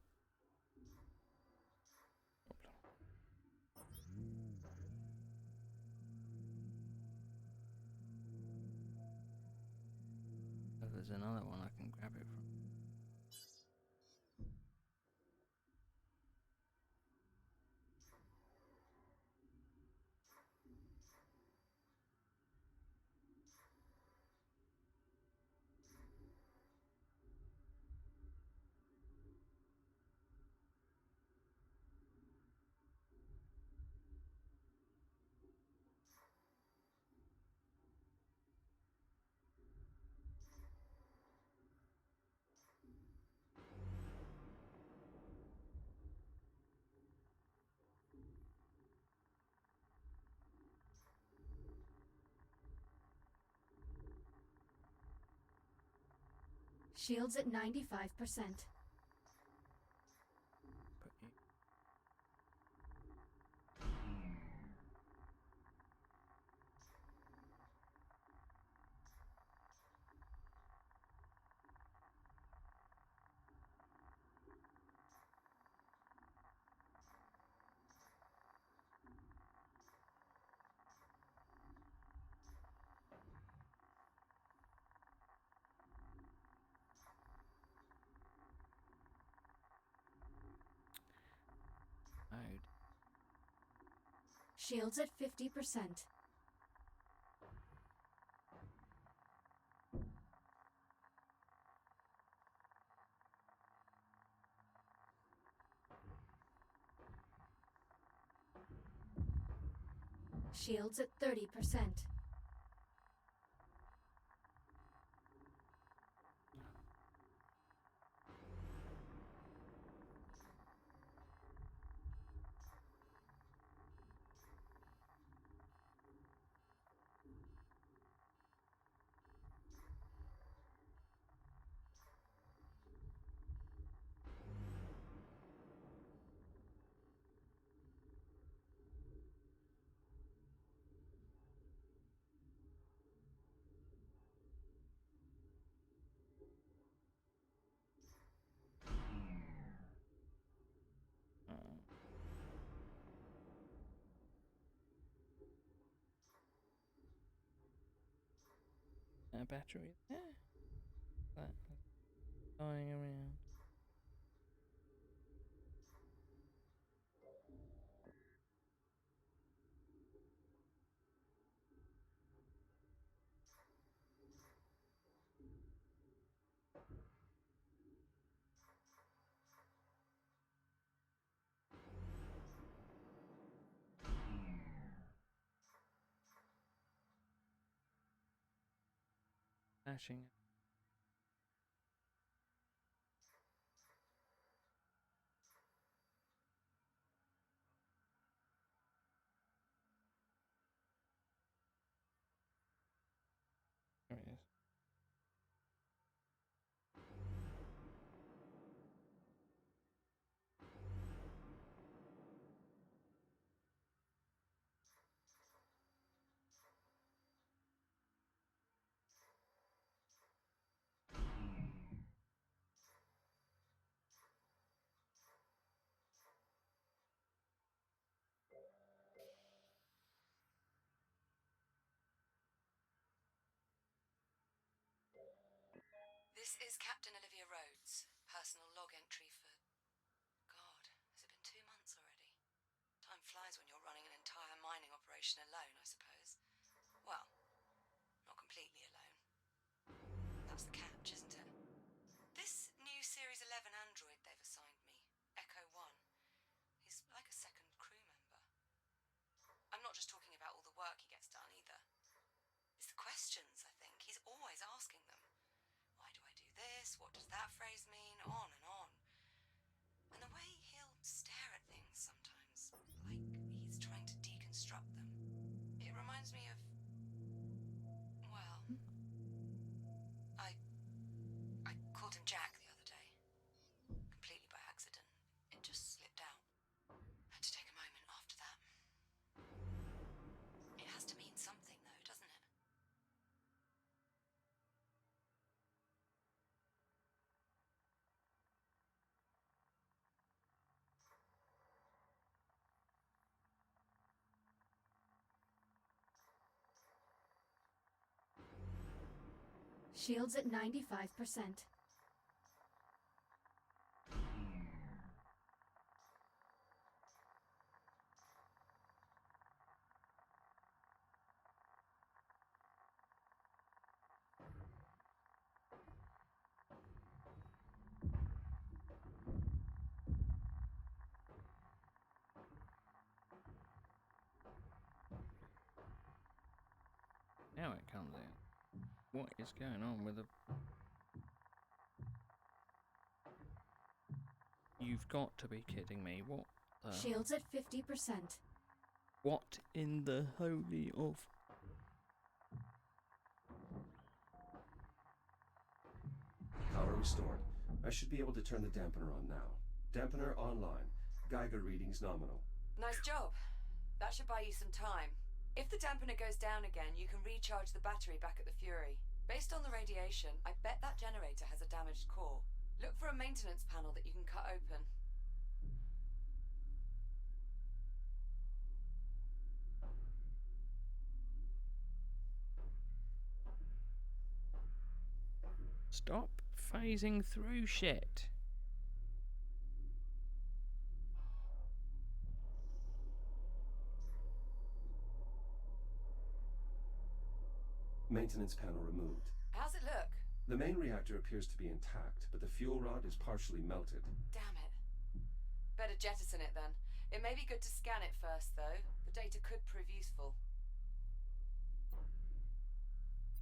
Oh, there's another one I can grab it from. Shields at 95%. Put you. Oh, Shields at 50%. Shields at 30%. A battery there. That lying around. Flashing. There it is. This is Captain Olivia Rhodes. Personal log entry for... God, has it been 2 months already? Time flies when you're running an entire mining operation alone, I suppose. Well, not completely alone. That's the catch, isn't it? This new Series 11 android they've assigned me, Echo 1, he's like a second crew member. I'm not just talking about all the work he gets done either. It's the questions, I think. He's always asking them. Why do I do this? What does that phrase mean? On and on. And the way he'll stare at things sometimes, like he's trying to deconstruct them. It reminds me of... well... I called him Jack the other day. Completely by accident. It just slipped out. Had to take a moment after that. It has to mean something, though, doesn't it? Shields at 95%. Now it comes in. What is going on with the... You've got to be kidding me. What the... Shields at 50%. What in the holy of... Power restored. I should be able to turn the dampener on now. Dampener online. Geiger readings nominal. Nice job. That should buy you some time. If the dampener goes down again, you can recharge the battery back at the Fury. Based on the radiation, I bet that generator has a damaged core. Look for a maintenance panel that you can cut open. Stop phasing through shit. Maintenance panel removed. How's it look? The main reactor appears to be intact, but the fuel rod is partially melted. Damn it. Better jettison it then. It may be good to scan it first, though. The data could prove useful.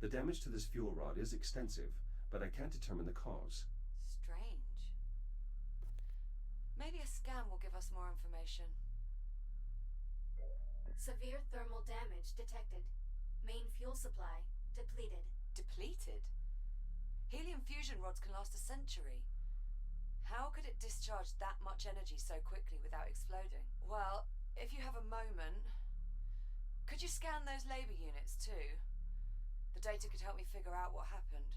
The damage to this fuel rod is extensive, but I can't determine the cause. Strange. Maybe a scan will give us more information. Severe thermal damage detected. Main fuel supply depleted. Depleted? Helium fusion rods can last a century. How could it discharge that much energy so quickly without exploding? Well, if you have a moment, could you scan those labor units too? The data could help me figure out what happened.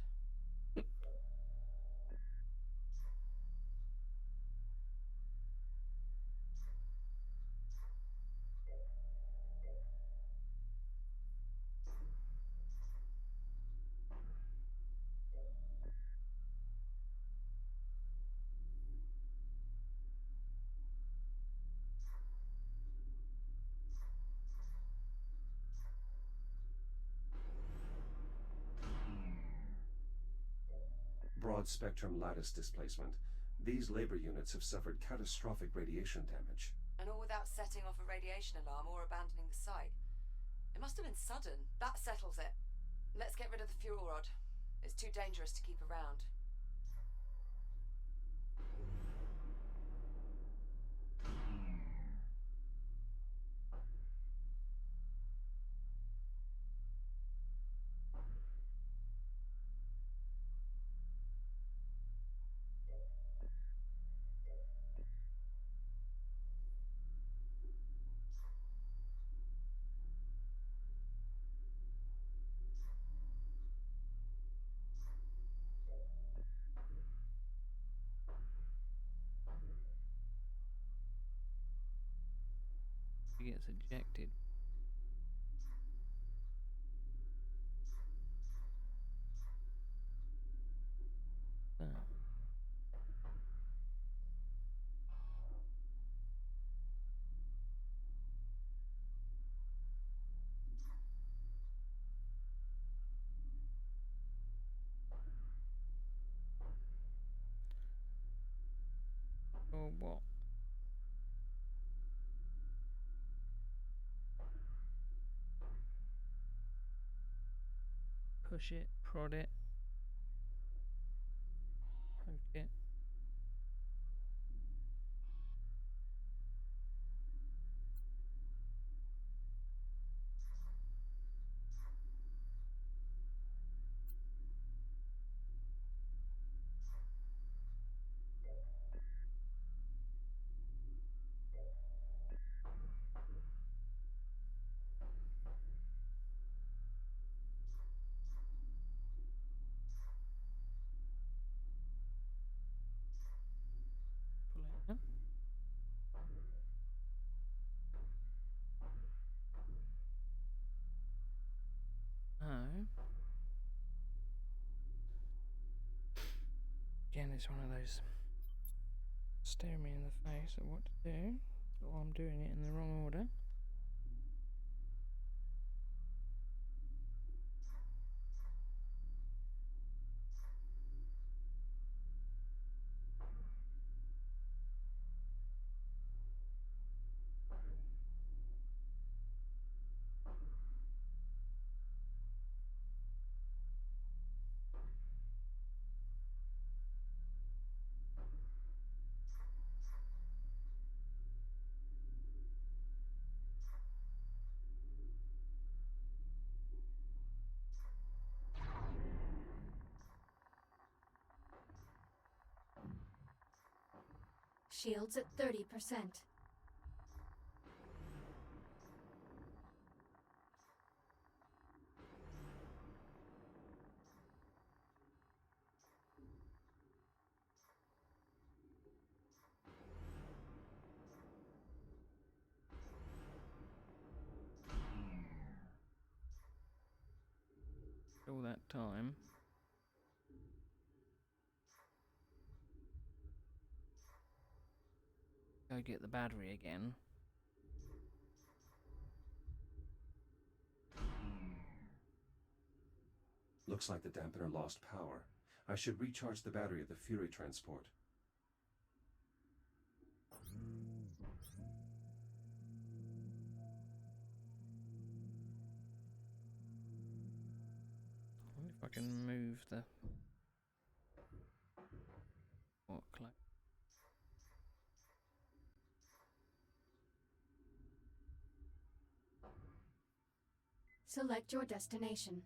broad-spectrum lattice displacement. These labor units have suffered catastrophic radiation damage. And all without setting off a radiation alarm or abandoning the site. It must have been sudden. That settles it. Let's get rid of the fuel rod. It's too dangerous to keep around. He gets ejected. Oh. Or what? Push it, prod it, poke it. Pull it in. Oh. Again, it's one of those stare me in the face at what to do, or I'm doing it in the wrong order. Shields at 30%. All that time. Go get the battery again. Looks like the dampener lost power. I should recharge the battery of the Fury transport. I wonder if I can move the what clock. Select your destination.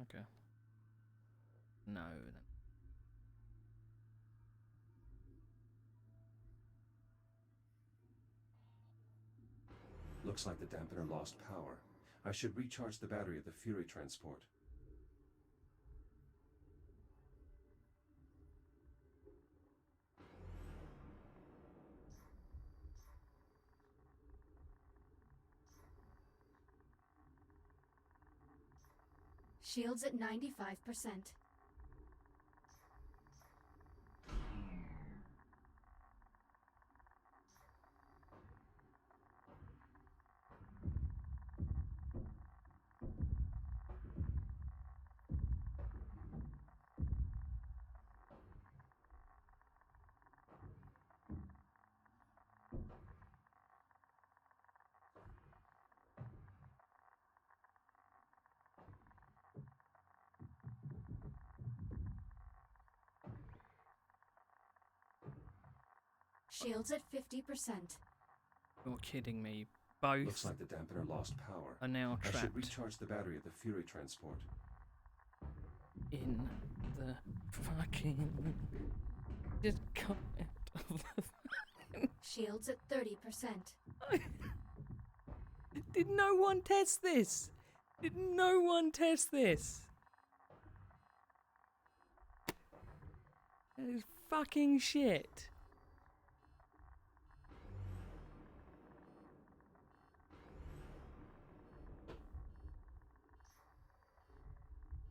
Okay. No, then. Looks like the dampener lost power. I should recharge the battery of the Fury transport. Shields at 95%. Shields at 50%. You're kidding me. Both Looks like the dampener lost power. are now I should trapped recharge the battery of the Fury transport. in the fucking... Just come out of the... Shields at 30%. Did no one test this? Did no one test this? That is fucking shit.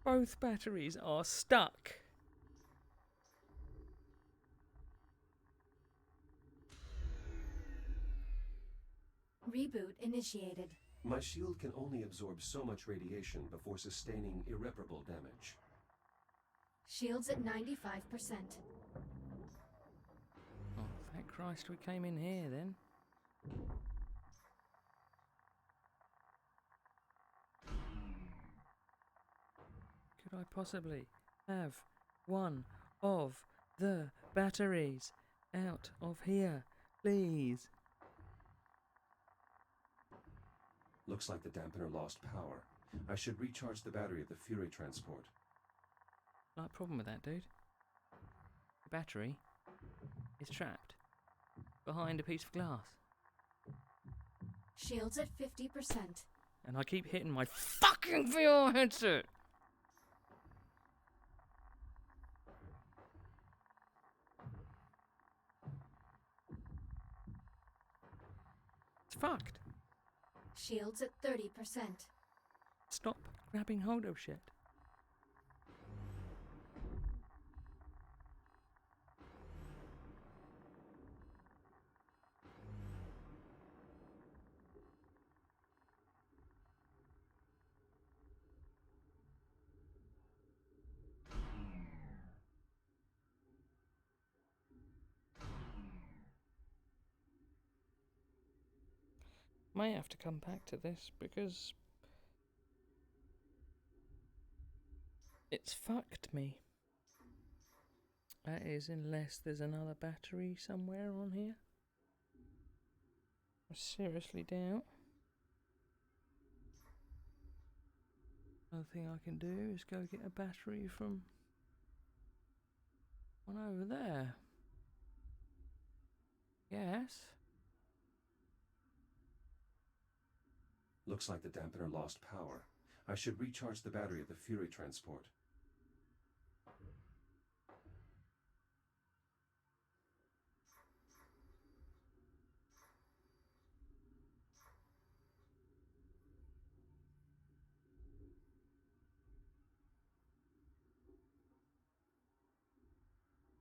Both batteries are stuck. Reboot initiated. My shield can only absorb so much radiation before sustaining irreparable damage. Shields at 95%. Oh, thank Christ we came in here then. Could I possibly have one of the batteries out of here, please? Looks like the dampener lost power. I should recharge the battery of the Fury transport. Like problem with that, dude. The battery is trapped behind a piece of glass. Shields at 50%. And I keep hitting my fucking VR headset. It's fucked. Shields at 30%. Stop grabbing hold of shit. May have to come back to this because it's fucked me. That is, unless there's another battery somewhere on here. I seriously doubt. Another thing I can do is go get a battery from one over there. Yes. Looks like the dampener lost power. I should recharge the battery of the Fury transport.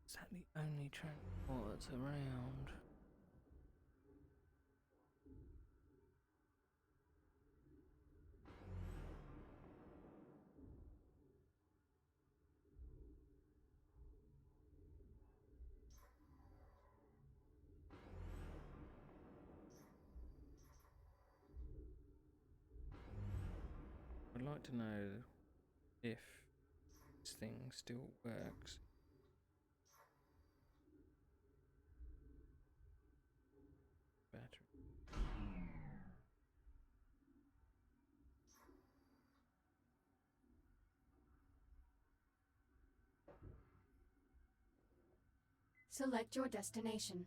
Is that the only transport that's around? I'd like to know if this thing still works. Battery. Select your destination.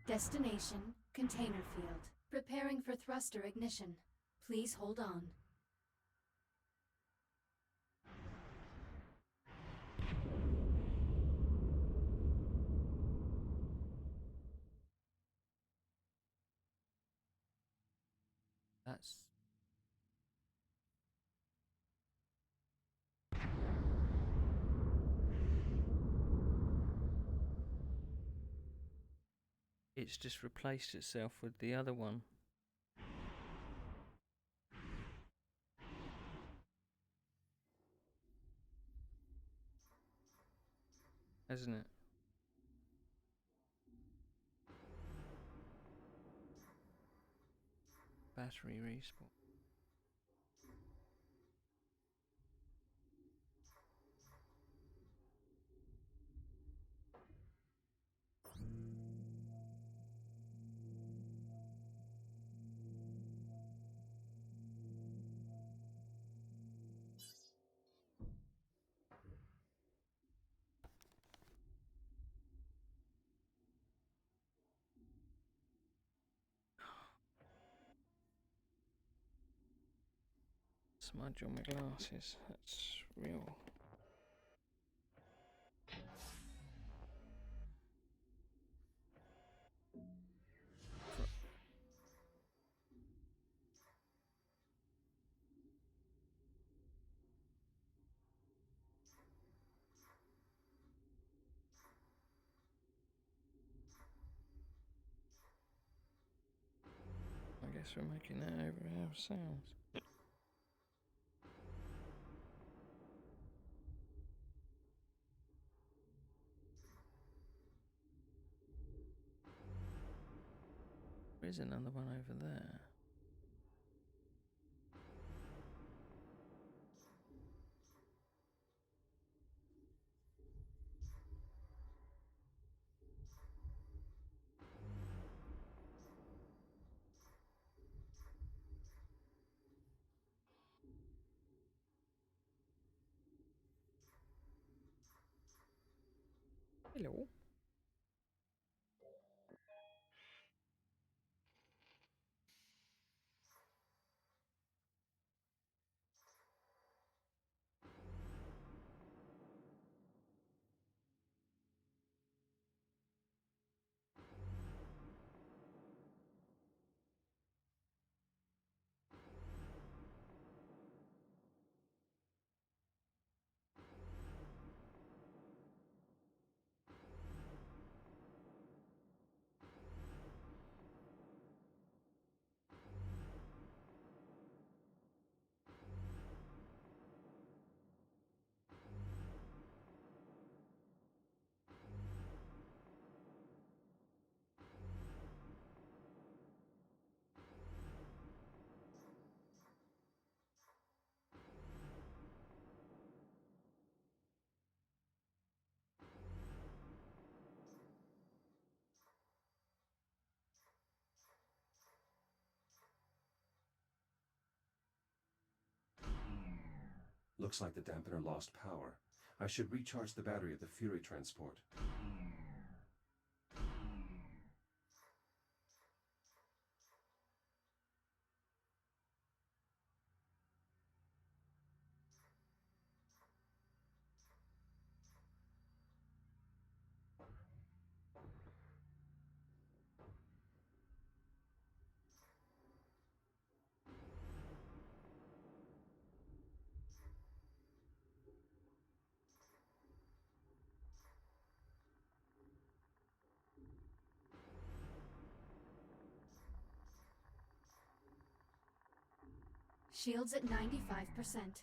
Destination, container field. Preparing for thruster ignition. Please hold on. That's... It's just replaced itself with the other one. Hasn't it? Battery respawn. Smudge on my glasses. That's real. I guess we're making that over ourselves. There's another one over there. Hello. Looks like the dampener lost power. I should recharge the battery of the Fury transport. Shields at 95%.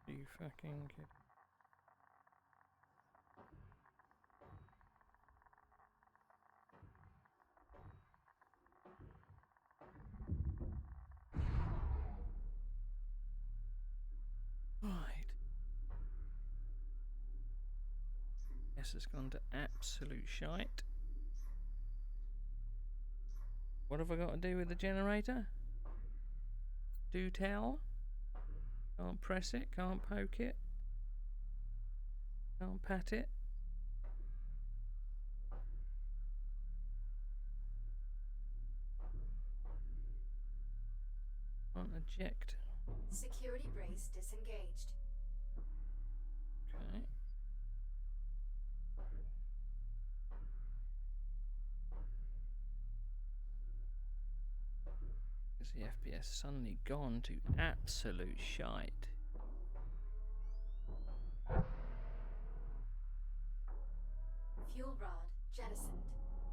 You fucking kid. Right. Yes, it's gone to absolute shite. What have I got to do with the generator? Do tell? Can't press it, can't poke it, can't pat it. Can't eject. Security brace disengaged. Okay. Is the FPS suddenly gone to absolute shite? Fuel rod jettisoned.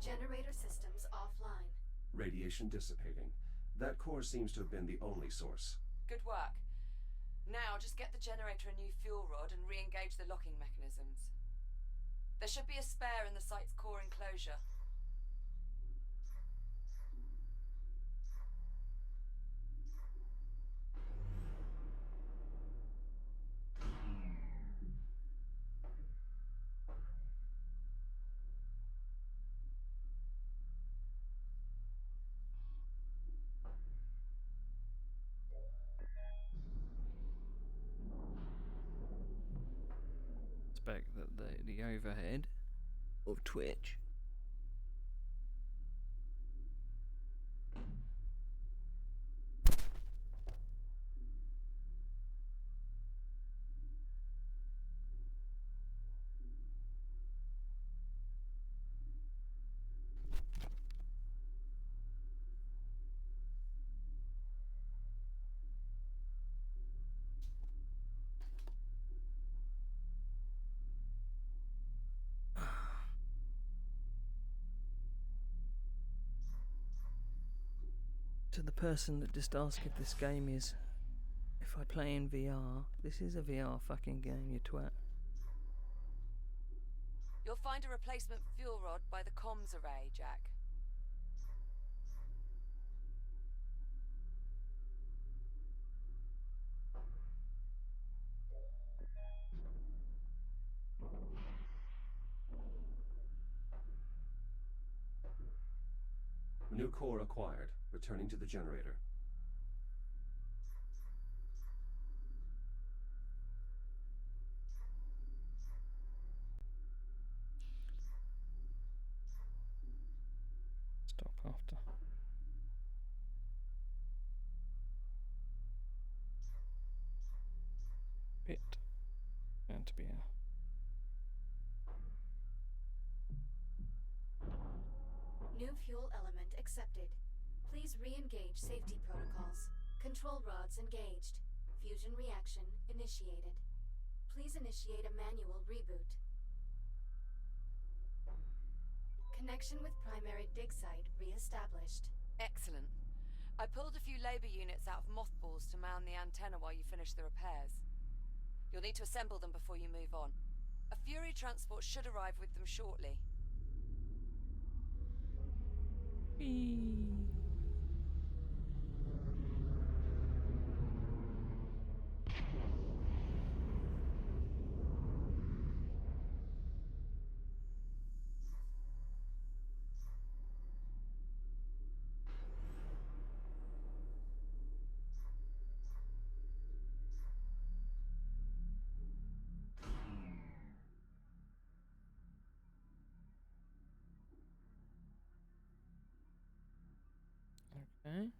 Generator systems offline. Radiation dissipating. That core seems to have been the only source. Good work. Now just get the generator a new fuel rod and re-engage the locking mechanisms. There should be a spare in the site's core enclosure. fact that the overhead of Twitch to the person that just asked if this game is, if I play in VR, this is a VR fucking game, you twat. You'll find a replacement fuel rod by the comms array, Jack. New core acquired. Returning to the generator. Stop after. Bit. Bound to be a. New fuel element accepted. Please re-engage safety protocols. Control rods engaged. Fusion reaction initiated. Please initiate a manual reboot. Connection with primary dig site re-established. Excellent. I pulled a few labor units out of mothballs to mount the antenna while you finish the repairs. You'll need to assemble them before you move on. A Fury transport should arrive with them shortly. Okay.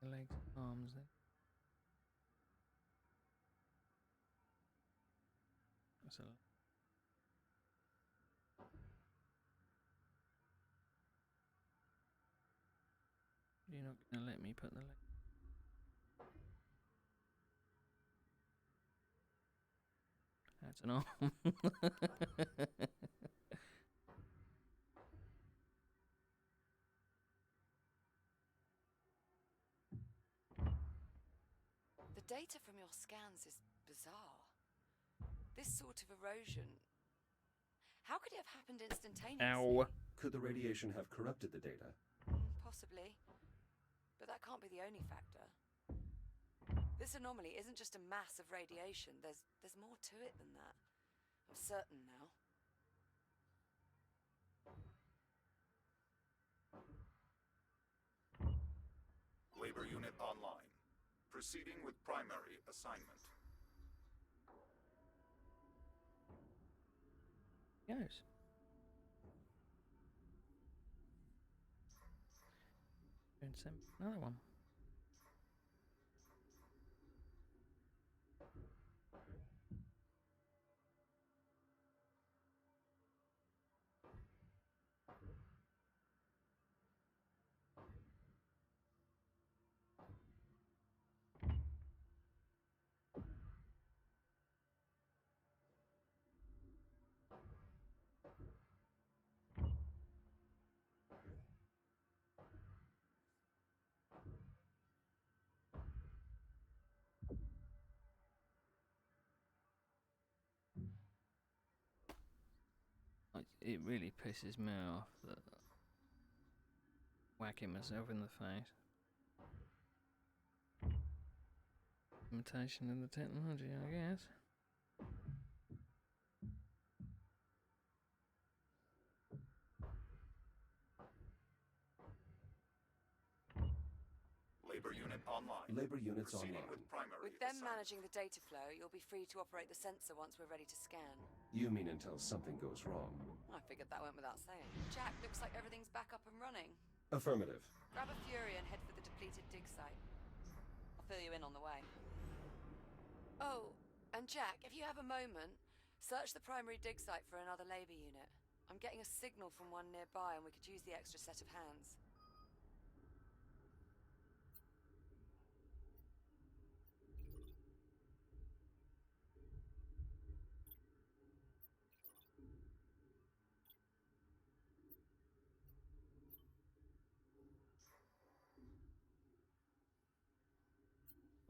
The legs, arms there. That's a lot. You're not gonna let me put the leg. That's an arm. The data from your scans is bizarre. This sort of erosion. How could it have happened instantaneously? Ow. Could the radiation have corrupted the data? Possibly. But that can't be the only factor. This anomaly isn't just a mass of radiation. There's more to it than that. I'm certain now. Labor unit online. Proceeding with primary assignment. Goes. And send another one. it really pisses me off that whacking myself in the face. Imitation of the technology, I guess. Labor unit online. Labor units Proceeding online. with primary With them assignment. managing the data flow, you'll be free to operate the sensor once we're ready to scan. You mean until something goes wrong? I figured that went without saying. Jack, looks like everything's back up and running. Affirmative. Grab a Fury and head for the depleted dig site. I'll fill you in on the way. Oh, and Jack, if you have a moment, search the primary dig site for another labor unit. I'm getting a signal from one nearby and we could use the extra set of hands.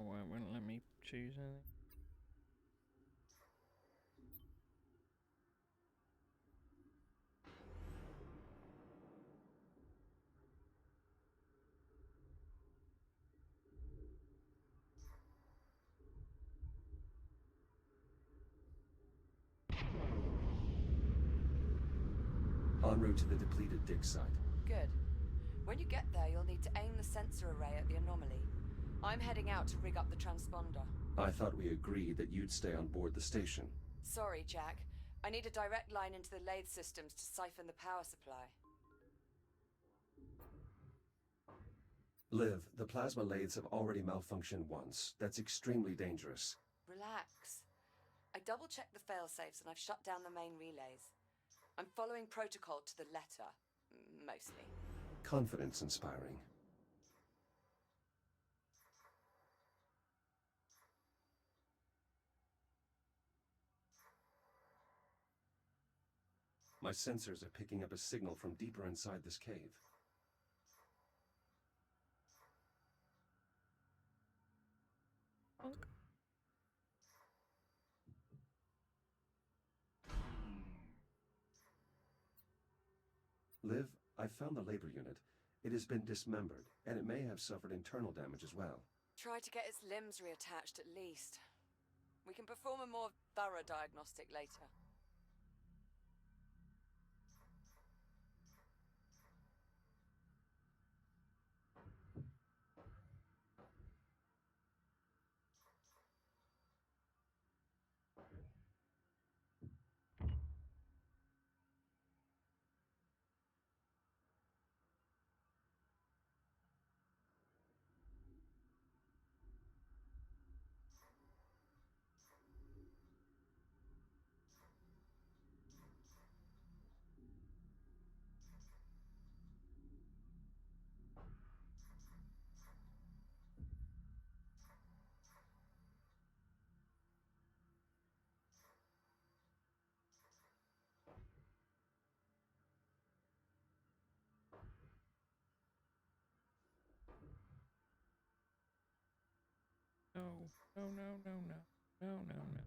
Oh, it wouldn't let me choose anything. En route to the depleted dig site. Good. When you get there, you'll need to aim the sensor array at the anomaly. I'm heading out to rig up the transponder. I thought we agreed that you'd stay on board the station. Sorry, Jack. I need a direct line into the lathe systems to siphon the power supply. Liv, the plasma lathes have already malfunctioned once. That's extremely dangerous. Relax. I double-checked the failsafes and I've shut down the main relays. I'm following protocol to the letter, mostly. Confidence inspiring. My sensors are picking up a signal from deeper inside this cave. Liv, I found the labor unit. It has been dismembered, and it may have suffered internal damage as well. Try to get its limbs reattached at least. We can perform a more thorough diagnostic later. No, no, no, no, no, no, no, no.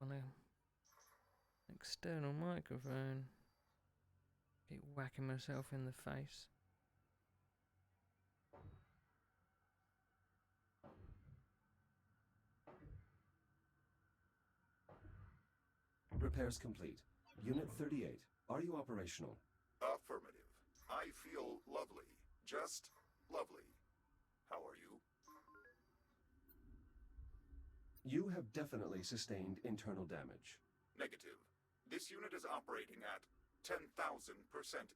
On an external microphone. Keep whacking myself in the face. Repairs complete. Unit 38, are you operational? Affirmative. I feel lovely. Just lovely. How are you? You have definitely sustained internal damage. Negative. This unit is operating at 10,000%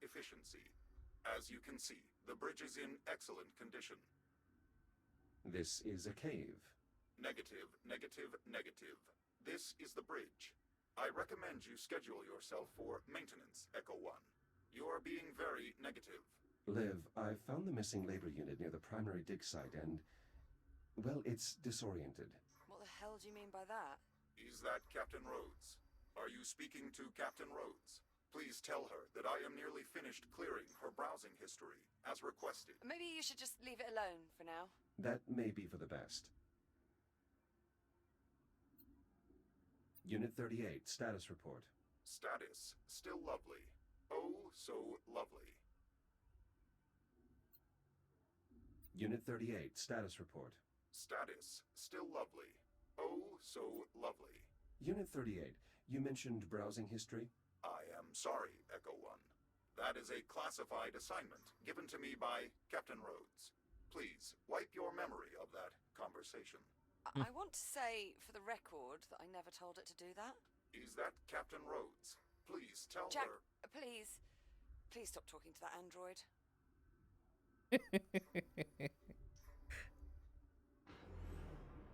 efficiency. As you can see, the bridge is in excellent condition. This is a cave. Negative, negative, negative. This is the bridge. I recommend you schedule yourself for maintenance, Echo 1. You are being very negative. Liv, I found the missing labor unit near the primary dig site and Well, it's disoriented. What the hell do you mean by that? Is that Captain Rhodes? Are you speaking to Captain Rhodes? Please tell her that I am nearly finished clearing her browsing history, as requested. Maybe you should just leave it alone for now. That may be for the best. Unit 38, status report. Status, still lovely. Oh, so lovely. Unit 38, status report. Status, still lovely. Oh, so lovely. Unit 38, you mentioned browsing history? I am sorry, Echo One. That is a classified assignment given to me by Captain Rhodes. Please, wipe your memory of that conversation. I want to say, for the record, that I never told it to do that. Is that Captain Rhodes? Please tell Jack, her. please. Please stop talking to that android.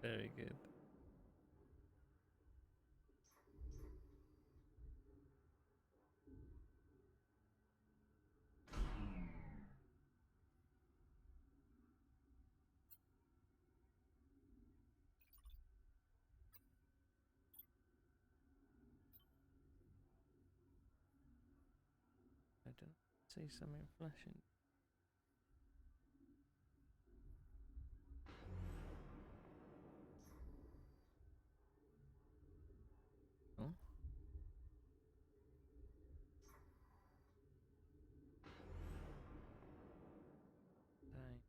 Very good. I don't see something flashing. Oh. Dang.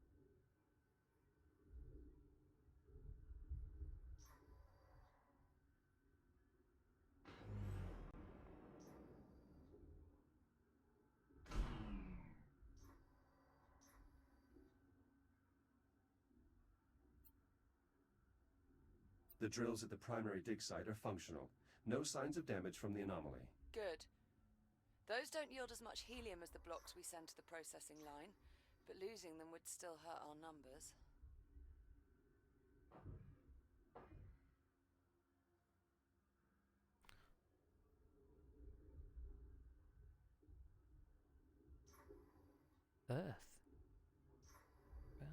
The drills at the primary dig site are functional. No signs of damage from the anomaly. Good. Those don't yield as much helium as the blocks we send to the processing line, but losing them would still hurt our numbers. Earth. About that.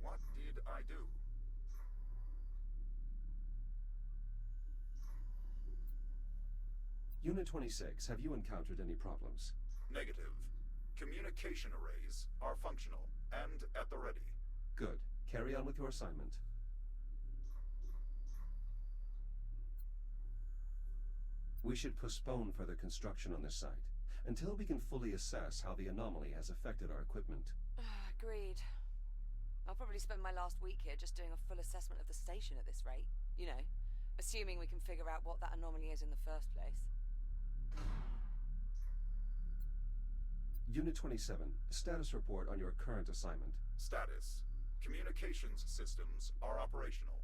What did I do? Unit 26, have you encountered any problems? Negative. Communication arrays are functional and at the ready. Good. Carry on with your assignment. We should postpone further construction on this site until we can fully assess how the anomaly has affected our equipment. Agreed. I'll probably spend my last week here just doing a full assessment of the station at this rate. You know, assuming we can figure out what that anomaly is in the first place. Unit 27, status report on your current assignment. Status. Communications systems are operational.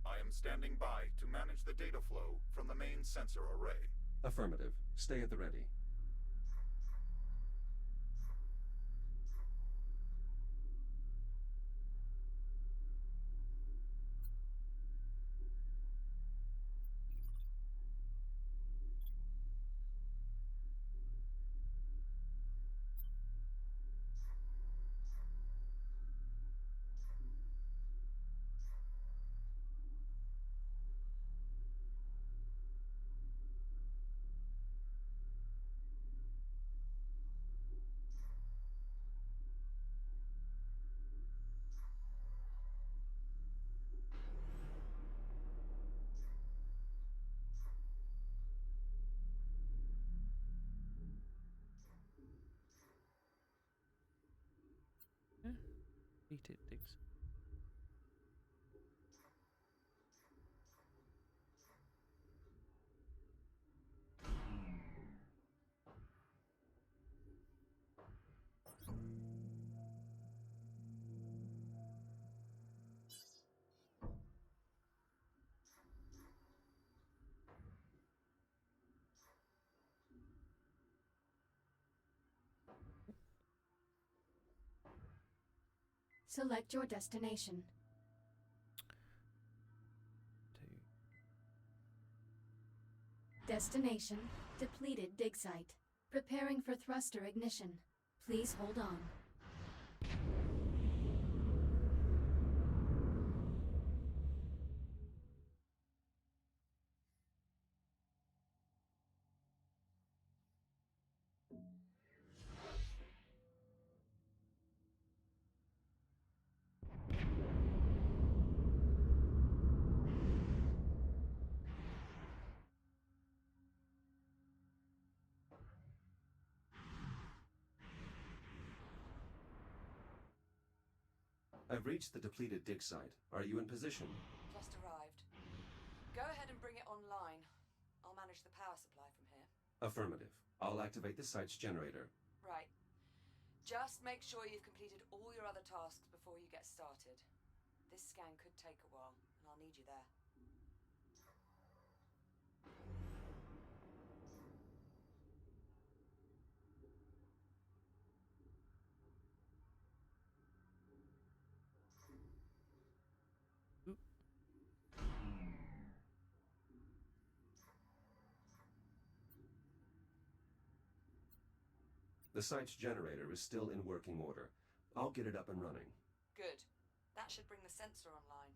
I am standing by to manage the data flow from the main sensor array. Affirmative. Stay at the ready. Eat it, Diggs. Select your destination. Destination, depleted dig site. Preparing for thruster ignition. Please hold on. I've reached the depleted dig site. Are you in position? Just arrived. Go ahead and bring it online. I'll manage the power supply from here. Affirmative. I'll activate the site's generator. Right. Just make sure you've completed all your other tasks before you get started. This scan could take a while, and I'll need you there. The site's generator is still in working order. I'll get it up and running. Good. That should bring the sensor online.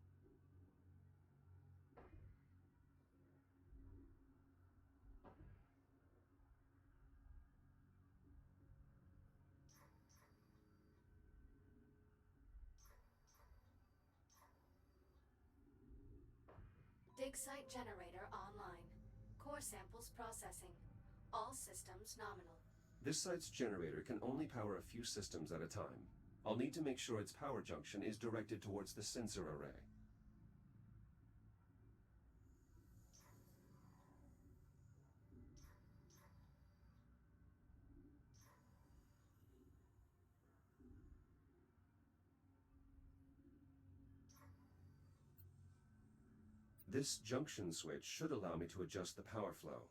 Dig site generator online. Core samples processing. All systems nominal. This site's generator can only power a few systems at a time. I'll need to make sure its power junction is directed towards the sensor array. This junction switch should allow me to adjust the power flow.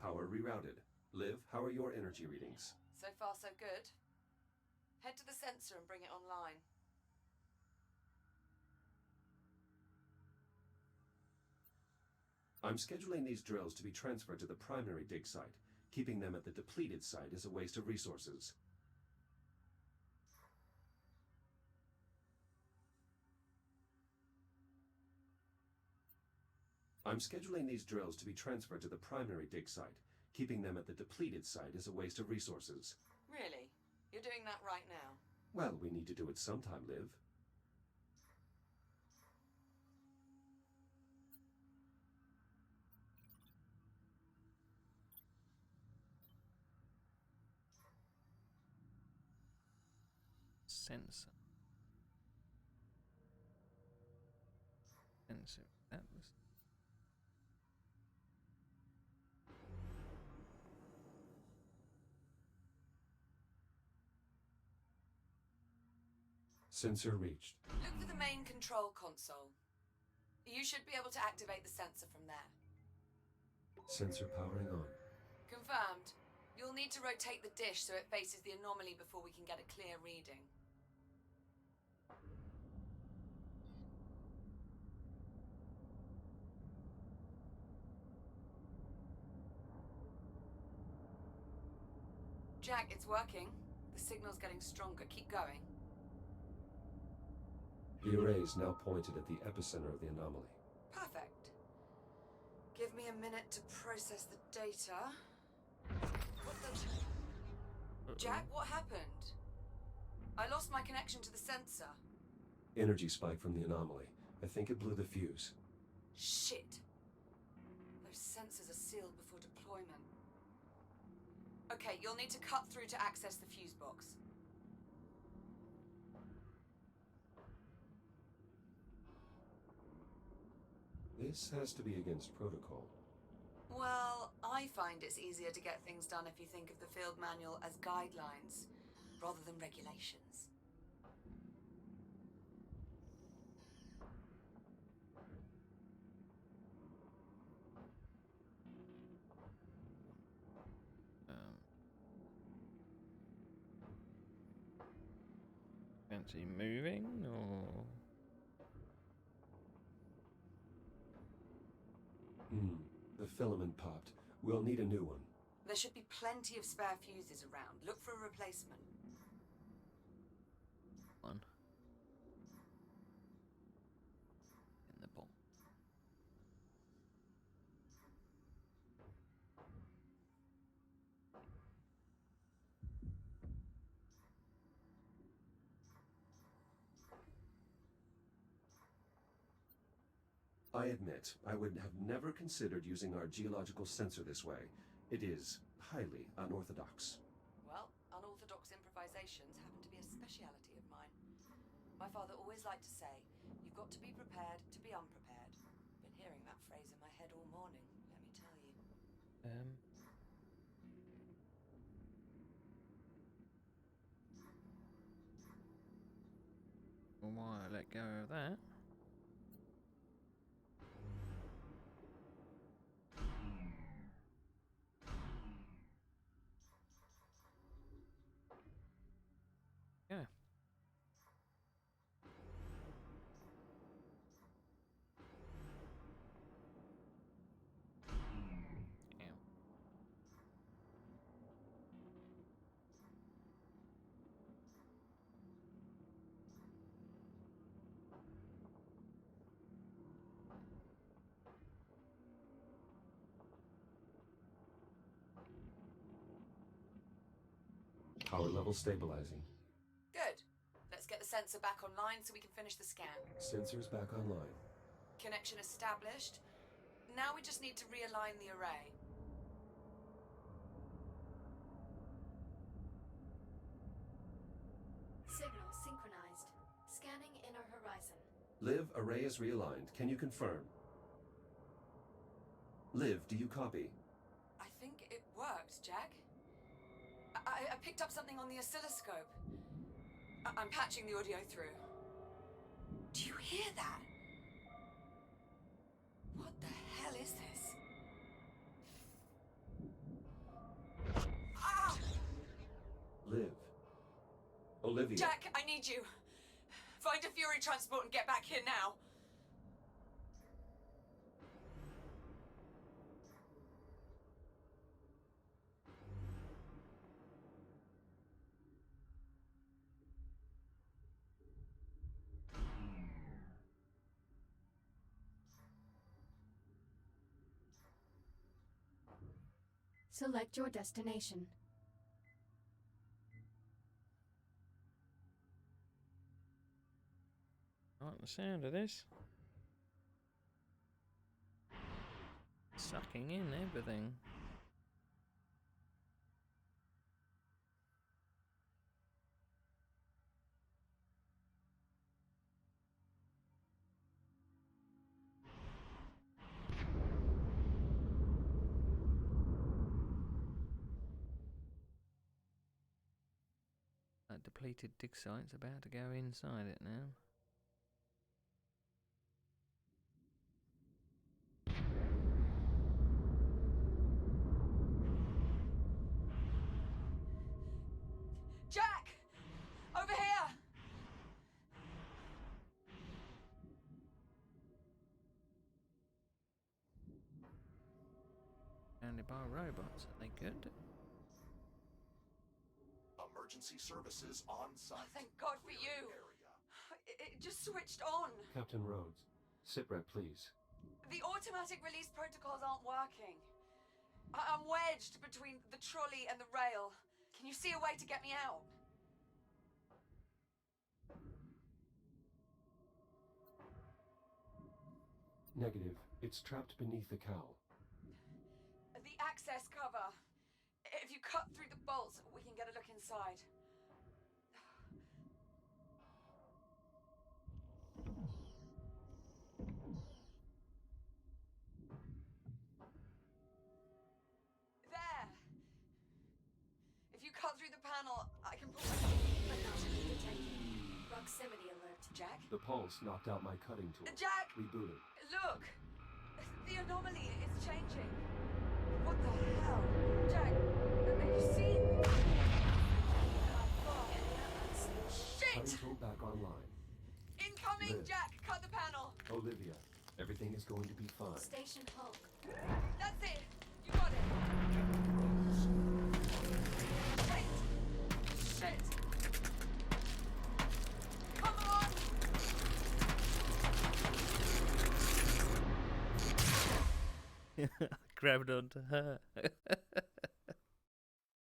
Power rerouted. Liv, how are your energy readings? So far, so good. Head to the sensor and bring it online. I'm scheduling these drills to be transferred to the primary dig site. Keeping them at the depleted site is a waste of resources. I'm scheduling these drills to be transferred to the primary dig site. Keeping them at the depleted site is a waste of resources. Really? You're doing that right now? Well, we need to do it sometime, Liv. Sensor. Sensor. That was. Sensor reached. Look for the main control console. You should be able to activate the sensor from there. Sensor powering on. Confirmed. You'll need to rotate the dish so it faces the anomaly before we can get a clear reading. Jack, it's working. The signal's getting stronger. Keep going. The array is now pointed at the epicenter of the anomaly. Perfect. Give me a minute to process the data. What the... Jack, what happened? I lost my connection to the sensor. Energy spike from the anomaly. I think it blew the fuse. Shit. Those sensors are sealed before deployment. Okay, you'll need to cut through to access the fuse box. This has to be against protocol. Well, I find it's easier to get things done if you think of the field manual as guidelines, rather than regulations. Fancy moving or. The filament popped. We'll need a new one. There should be plenty of spare fuses around. Look for a replacement. One. In the bomb. I admit, I would have never considered using our geological sensor this way. It is highly unorthodox. Well, unorthodox improvisations happen to be a speciality of mine. My father always liked to say, you've got to be prepared to be unprepared. Been hearing that phrase in my head all morning, let me tell you. Well, why let go of that? Yeah. Yeah. Power level stabilizing. Good. Let's get the sensor back online so we can finish the scan. Sensors back online. Connection established. Now we just need to realign the array. Signal synchronized. Scanning inner horizon. Liv, array is realigned. Can you confirm? Liv, do you copy? I think it worked, Jack. I picked up something on the oscilloscope. I'm patching the audio through. Do you hear that? What the hell is this? Ah! Liv. Olivia. Jack, I need you. Find a Fury transport and get back here now. Select your destination. I like the sound of this. Sucking in everything. That depleted dig site's about to go inside it now. Jack! Over here! Surrounded by robots, are they good? Emergency services on site. Thank God for you. It just switched on. Captain Rhodes. Sitrep, please. The automatic release protocols aren't working. I'm wedged between the trolley and the rail. Can you see a way to get me out? Negative. It's trapped beneath the cowl. The access cover. If you cut through the bolts, we can get a look inside. There! If you cut through the panel, I can pull my... Anomaly detected. Proximity alert. Jack? The pulse knocked out my cutting tool. Jack! Rebooted. Look! The anomaly is changing. What the hell? Jack, have you seen? Shit! Cutting tool back online. Incoming, Liv. Jack! Cut the panel! Olivia, everything is going to be fine. Station Hulk. That's it! You got it! Wait! Shit! Come on! Grabbed onto her.